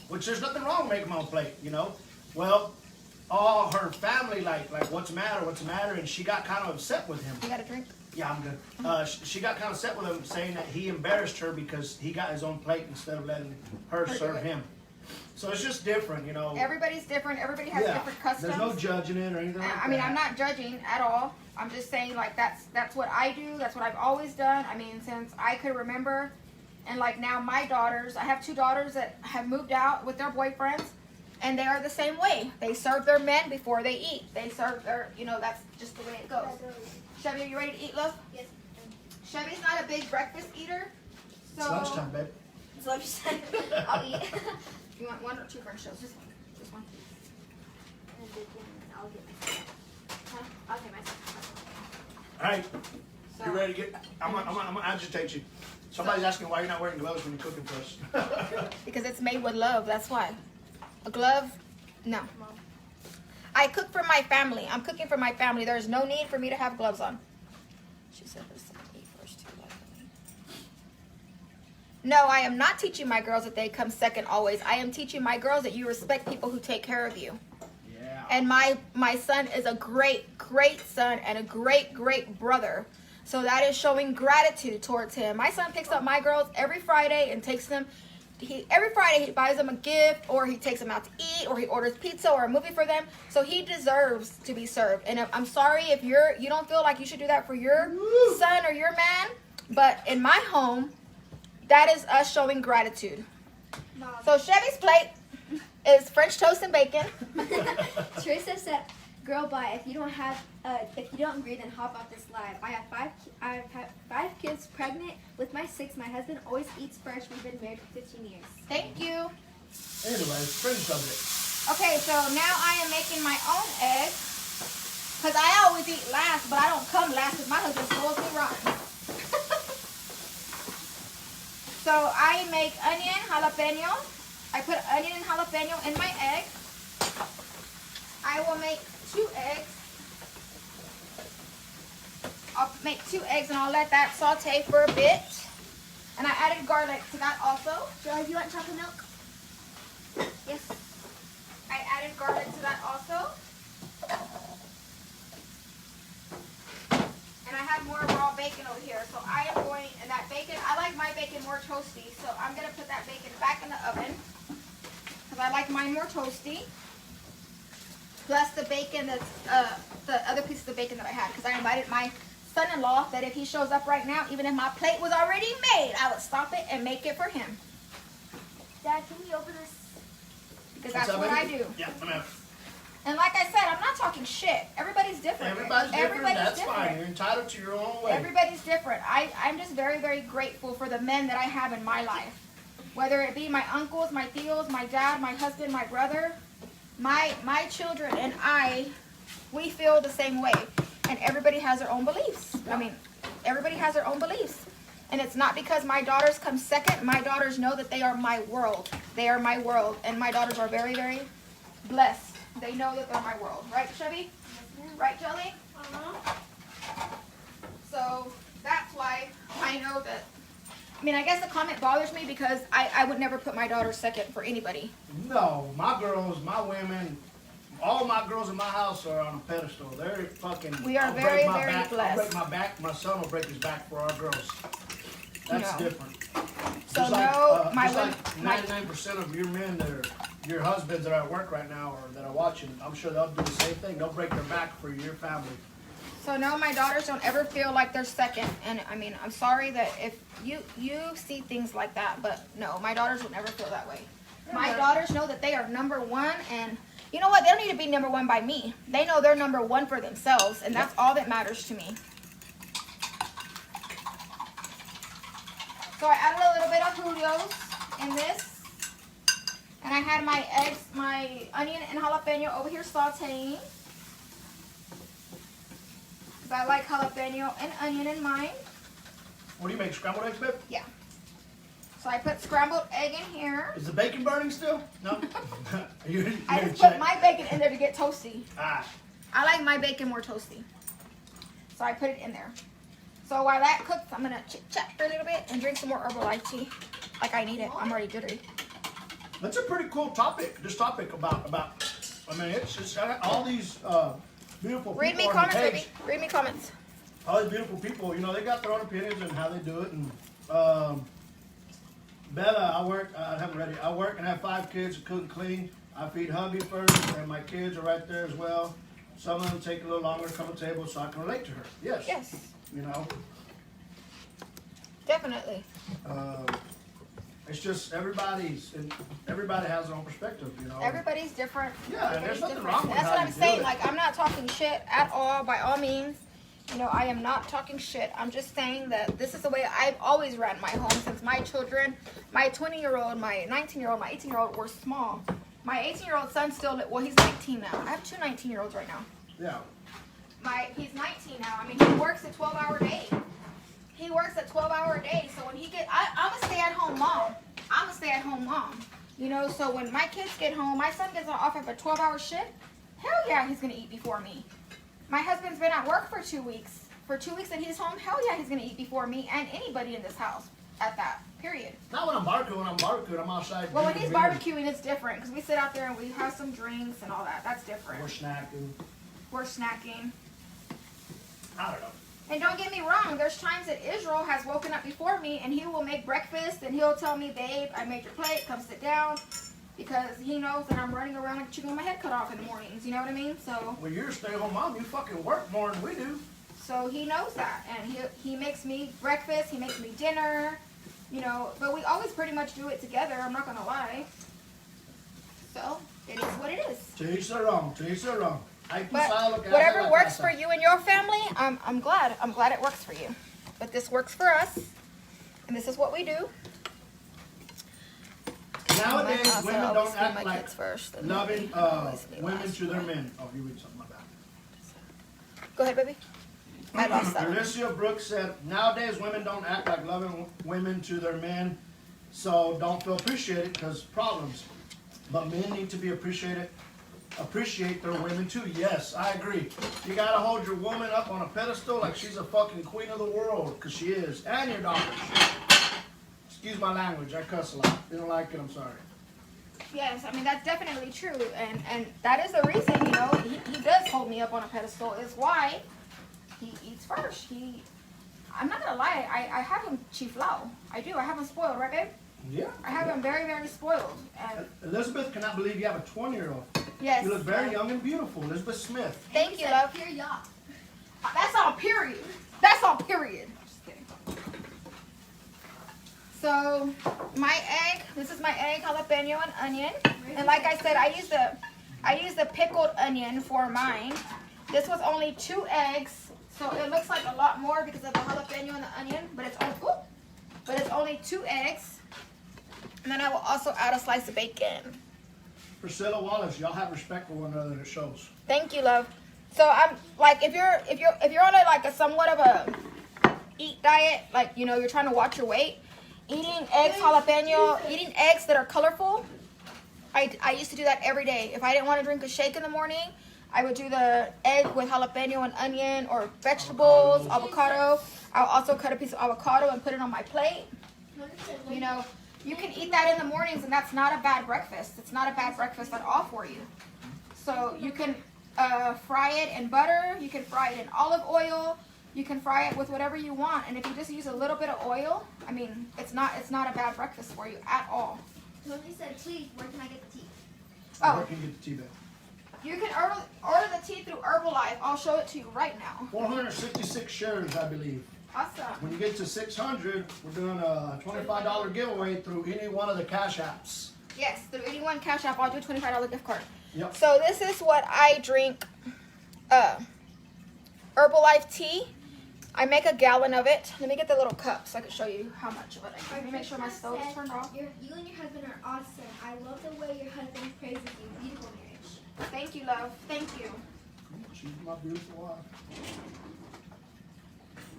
which there's nothing wrong with making my own plate, you know. Well, all her family like what's the matter, and she got kind of upset with him. You got a drink? Yeah, I'm good. She got kind of upset with him, saying that he embarrassed her because he got his own plate instead of letting her serve him. So it's just different, you know. Everybody's different. Everybody has different customs. There's no judging it or anything like that. I mean, I'm not judging at all. I'm just saying, like, that's what I do. That's what I've always done. I mean, since I could remember. And, like, now my daughters, I have 2 daughters that have moved out with their boyfriends. And they are the same way. They serve their men before they eat. They serve their, you know, that's just the way it goes. Chevy, are you ready to eat, love? Yes. Chevy's not a big breakfast eater. So It's lunchtime, babe. It's lunchtime. I'll eat. You want 1 or 2 French toast? Just one. Just one. And then I'll get myself. Huh? I'll get myself. All right, So, you ready to get? I'm gonna agitate you. Somebody's asking why you're not wearing gloves when you're cooking for us. because it's made with love. That's why. A glove? No. I cook for my family. I'm cooking for my family. There's no need for me to have gloves on. She said there's some eat first too. No, I am not teaching my girls that they come second always. I am teaching my girls that you respect people who take care of you. Yeah. And my son is a great son and a great brother. So that is showing gratitude towards him. My son picks up my girls every Friday and takes them. Every Friday he buys them a gift, or he takes them out to eat, or he orders pizza or a movie for them. So he deserves to be served. And I'm sorry if you don't feel like you should do that for your son or your man, but in my home, that is us showing gratitude. Mom. So Chevy's plate is French toast and bacon. Teresa said, "Girl, bye. If you don't agree, then hop off this live. I have 5 kids pregnant. With my 6, my husband always eats first. We've been married for 15 years. Thank you. Anyway, spring subject. Okay, so now I am making my own egg. Because I always eat last, but I don't come last because my husband spoils me rotten. So I make onion, jalapeno. I put onion and jalapeno in my egg. I will make 2 eggs. I'll make 2 eggs and I'll let that saute for a bit. And I added garlic to that also. Joy, do you want chocolate milk? Yes. I added garlic to that also. And I have more raw bacon over here. So I am going, and that bacon, I like my bacon more toasty. So I'm going to put that bacon back in the oven. Because I like mine more toasty. Plus the bacon that's, the other pieces of bacon that I had. Because I invited my son-in-law that if he shows up right now, even if my plate was already made, I would stop it and make it for him. Dad, can we open this? Because that's what I do. Yeah, I'm out. And like I said, I'm not talking shit. Everybody's different. Everybody's different. That's different. fine. You're entitled to your own way. Everybody's different. I'm just very, very grateful for the men that I have in my life. Whether it be my uncles, my tios, my dad, my husband, my brother, my children and I, we feel the same way. And everybody has their own beliefs. I mean, everybody has their own beliefs. And it's not because my daughters come second. My daughters know that they are my world. They are my world. And my daughters are very, very blessed. They know that they're my world. Right, Chevy? Right, Jelly? So that's why I know that. I mean, I guess the comment bothers me because I would never put my daughter second for anybody. No, my girls, my women, all my girls in my house are on a pedestal. They're fucking. We are I'll very, break my very back. blessed. I'll break my back. My son will break his back for our girls. That's No. different. So Just no, my just women, like 99% of your men that are your husbands that are at work right now or that are watching, I'm sure they'll do the same thing. They'll break their back for your family. So no, my daughters don't ever feel like they're second. And I mean, I'm sorry that if you see things like that, but no, my daughters will never feel that way. My daughters know that they are number one, and you know what? They don't need to be number one by me. They know they're number one for themselves, and that's all that matters to me. So I added a little bit of Julio's in this. And I had my eggs, my onion and jalapeno over here sauteing. Because I like jalapeno and onion in mine. What do you make, scrambled eggs, babe? Yeah. So I put scrambled egg in here. Is the bacon burning still? No? I just put my bacon in there to get toasty. Ah. I like my bacon more toasty. So I put it in there. So while that cooks, I'm going to chit-chat for a little bit and drink some more Herbalife tea. Like I need it. I'm already jittery. That's a pretty cool topic. This topic about I mean, it's all these beautiful people. Read me on comments, the page. baby. Read me comments. All these beautiful people, you know, they got their own opinions and how they do it. And Bella, I haven't read it. I work and have 5 kids, cook and clean. I feed hubby first, and my kids are right there as well. Some of them take a little longer to come to the table, so I can relate to her. Yes. Yes. You know. Definitely. It's just everybody has their own perspective, you know. Everybody's different. Yeah, and there's nothing different. wrong with That's how what I'm you do saying. it. Like, I'm not talking shit at all, by all means. You know, I am not talking shit. I'm just saying that this is the way I've always ran my home since my children, my 20-year-old, my 19-year-old, my 18-year-old were small. My 18-year-old son still, well, he's 19 now. I have 2 19-year-olds right now. Yeah. He's 19 now. I mean, he works a 12-hour day. He works a 12-hour day. So when he I'm a stay-at-home mom. I'm a stay-at-home mom. You know, so when my kids get home, my son gets off of a 12-hour shift. Hell yeah, he's going to eat before me. My husband's been at work for 2 weeks. For 2 weeks that he's home, hell yeah, he's going to eat before me and anybody in this house at that, period. Not when I'm barbecuing, I'm outside. Well, when he's beer. barbecuing, it's different because we sit out there and we have some drinks and all that. That's different. We're snacking. We're snacking. I don't know. And don't get me wrong, there's times that Israel has woken up before me and he will make breakfast and he'll tell me, babe, I made your plate, come sit down. Because he knows that I'm running around like a chicken with my head cut off in the mornings. You know what I mean? So. Well, you're a stay-at-home mom. You fucking work more than we do. So he knows that, and he makes me breakfast. He makes me dinner. You know, but we always pretty much do it together. I'm not gonna lie. So it is what it is. To each their own. To each their own. But whatever works for you and your family, I'm glad. I'm glad it works for you. But this works for us, and this is what we do. Nowadays, Also, women I always don't feed act my like kids first, and loving then always feed women last. to their men. Oh, you read something about Go ahead, baby. I lost that. Alicia Brooks said, nowadays women don't act like loving women to their men, so don't feel appreciated because problems. But men need to be appreciated. Appreciate their women too. Yes, I agree. You gotta hold your woman up on a pedestal like she's a fucking queen of the world, because she is. And your daughters. Excuse my language, I cuss a lot. If you don't like it, I'm sorry. Yes, I mean, that's definitely true. And that is the reason, you know, he does hold me up on a pedestal, is why he eats first. I'm not going to lie, I have him chiflao. I do. I have him spoiled, right, babe? Yeah. I have him very, very spoiled. And Elizabeth cannot believe you have a 20-year-old. yes. You look very young and beautiful. Elizabeth Smith. Thank you, love. Here, y'all. That's on period. That's on period. Just kidding. So, my egg, this is my egg, jalapeno, and onion. And like I said, I use the pickled onion for mine. This was only 2 eggs, so it looks like a lot more because of the jalapeno and the onion, but it's only 2 eggs. And then I will also add a slice of bacon. Priscilla Wallace, y'all have respect for one another. It shows. Thank you, love. So I'm like, if you're on a somewhat of a eat diet, like, you know, you're trying to watch your weight, eating eggs, jalapeno, eating eggs that are colorful. I used to do that every day. If I didn't want to drink a shake in the morning, I would do the egg with jalapeno and onion or vegetables, avocado. I'll also cut a piece of avocado and put it on my plate. You know, you can eat that in the mornings, and that's not a bad breakfast. It's not a bad breakfast at all for you. So you can fry it in butter. You can fry it in olive oil. You can fry it with whatever you want. And if you just use a little bit of oil, I mean, it's not a bad breakfast for you at all. Tony said, please, where can I get the tea? Where Oh, can you get the tea bag? you can order the of tea through Herbalife. I'll show it to you right now. 466 shares, I believe. Awesome. When you get to 600, we're doing a $25 giveaway through any one of the cash apps. Yes, through any one cash app, I'll do a $25 gift card. Yep. So this is what I drink. Herbalife tea. I make a gallon of it. Let me get the little cup so I can show you how much of it. Let me make sure my stove is turned off. You and your husband are awesome. I love the way your husband praises you. Beautiful marriage. Thank you, love. Thank you. She's my beautiful wife.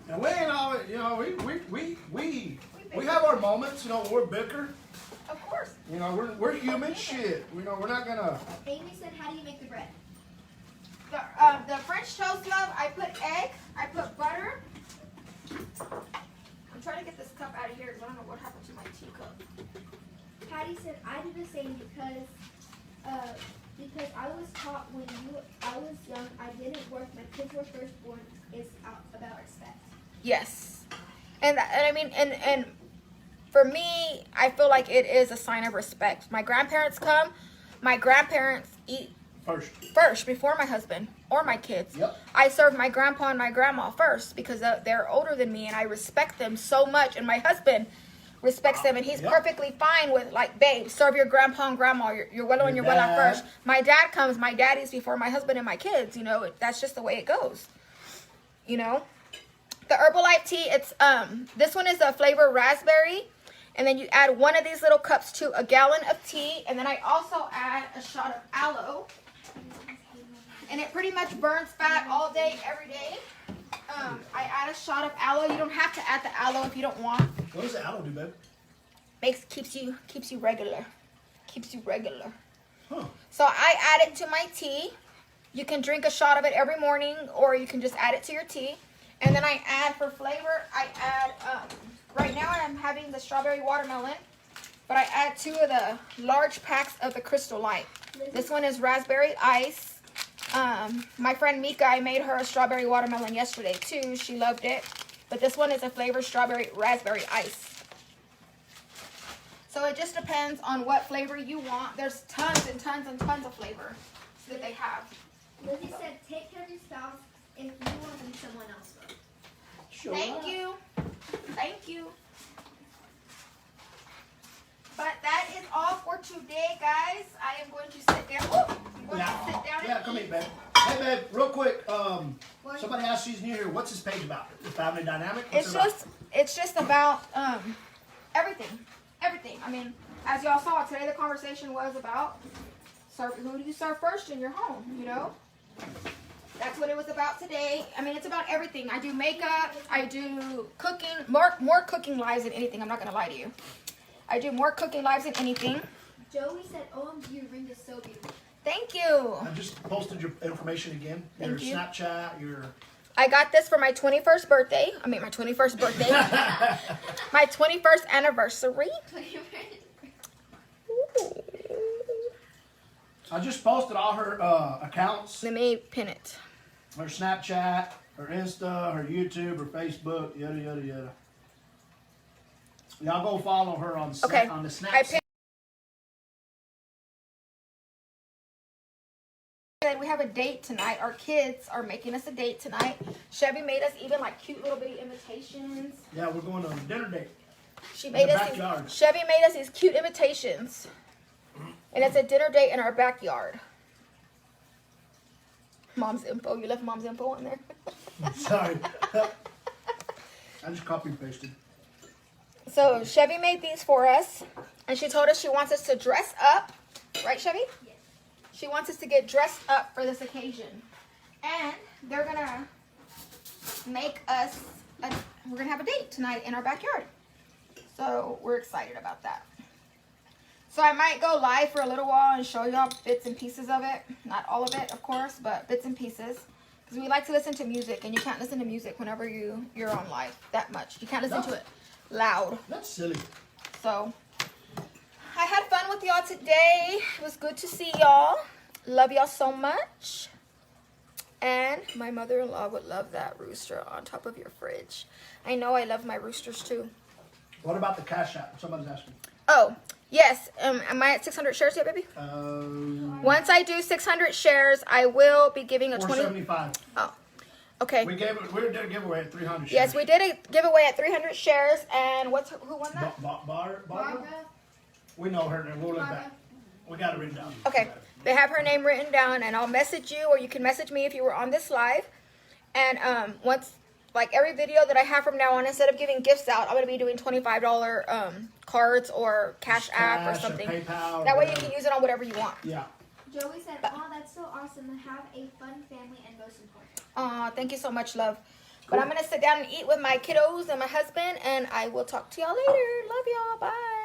And we ain't always, you know, we have our moments, you know, we're bicker. Of course. You know, we're human shit. You know, we're not gonna. Amy said, how do you make the bread? The French toast, love, I put egg, I put butter. I'm trying to get this cup out of here because I don't know what happened to my teacup. Patty said, I do the same because I was taught when I was young, I didn't work. My kids were firstborn. It's about respect. Yes. And I mean, and for me, I feel like it is a sign of respect. My grandparents come, my grandparents eat first before my husband or my kids. Yep. I serve my grandpa and my grandma first because they're older than me and I respect them so much, and my husband respects them, and he's perfectly fine with, like, babe, serve your grandpa and grandma, your abuelo and your abuela first. My dad comes, my daddy's before my husband and my kids, you know. That's just the way it goes, you know. The Herbalife tea, it's this one is a flavor raspberry, and then you add one of these little cups to a gallon of tea, and then I also add a shot of aloe, and it pretty much burns fat all day, every day. I add a shot of aloe. You don't have to add the aloe if you don't want. What does the aloe do, babe? Keeps you regular. Keeps you regular. Huh. So I add it to my tea. You can drink a shot of it every morning, or you can just add it to your tea. And then I add, for flavor, I add, right now I'm having the strawberry watermelon, but I add 2 of the large packs of the Crystal Light. This one is raspberry ice. My friend Mika, I made her a strawberry watermelon yesterday too. She loved it. But this one is a flavor strawberry raspberry ice. So it just depends on what flavor you want. There's tons and tons and tons of flavor that they have. Lizzie said, take care of your spouse if you want to be someone else. Sure. Thank you. Thank you. But that is all for today, guys. I am going to sit down. Oh, I'm going to sit down and Come eat. here, babe. Hey, babe, real quick. Somebody asked, she's new here. What's this page about? The family dynamic? It's just about everything. Everything. I mean, as y'all saw today, the conversation was about who do you serve first in your home, you know? That's what it was about today. I mean, it's about everything. I do makeup. I do cooking. More cooking lives than anything. I'm not going to lie to you. I do more cooking lives than anything. Joey said, OMG, your ring is so beautiful. Thank you. I just posted your information again. Thank you. Snapchat, your... I got this for my 21st birthday. I mean, my 21st birthday. My 21st anniversary. Ooh. I just posted all her accounts. Let me pin it. Her Snapchat, her Insta, her YouTube, her Facebook, yada, yada, yada. Y'all go follow her on, on the Snapchat. We have a date tonight. Our kids are making us a date tonight. Chevy made us even like cute little bitty invitations. Yeah, we're going on a dinner date. She made us backyard. Chevy made us these cute invitations. And it's a dinner date in our backyard. Mom's info. You left mom's info on there. Sorry. I just copy and pasted. So Chevy made these for us. And she told us she wants us to dress up. Right, Chevy? Yes. She wants us to get dressed up for this occasion. And they're going to make us, we're going to have a date tonight in our backyard. So we're excited about that. So I might go live for a little while and show y'all bits and pieces of it. Not all of it, of course, but bits and pieces. Because we like to listen to music, and you can't listen to music whenever you're on live that much. You can't listen to it loud. That's silly. So I had fun with y'all today. It was good to see y'all. Love y'all so much. And my mother-in-law would love that rooster on top of your fridge. I know I love my roosters too. What about the Cash App? Somebody's asking. Oh, yes. Am I at 600 shares yet, baby? Once I do 600 shares, I will be giving a 475. Oh, okay. We did a giveaway at 300 shares. Yes, we did a giveaway at 300 shares, and who won that? Barbara? We know her name. We'll look back. We got it written down. Okay, they have her name written down, and I'll message you, or you can message me if you were on this live. And once, like every video that I have from now on, instead of giving gifts out, I'm gonna be doing $25 cards or Cash App or something. PayPal, That way you can use it on whatever you want. Yeah. Joey said, "Oh, that's so awesome. Have a fun family and most important." Aw, thank you so much, love. But I'm gonna sit down and eat with my kiddos and my husband, and I will talk to y'all later. Love y'all. Bye.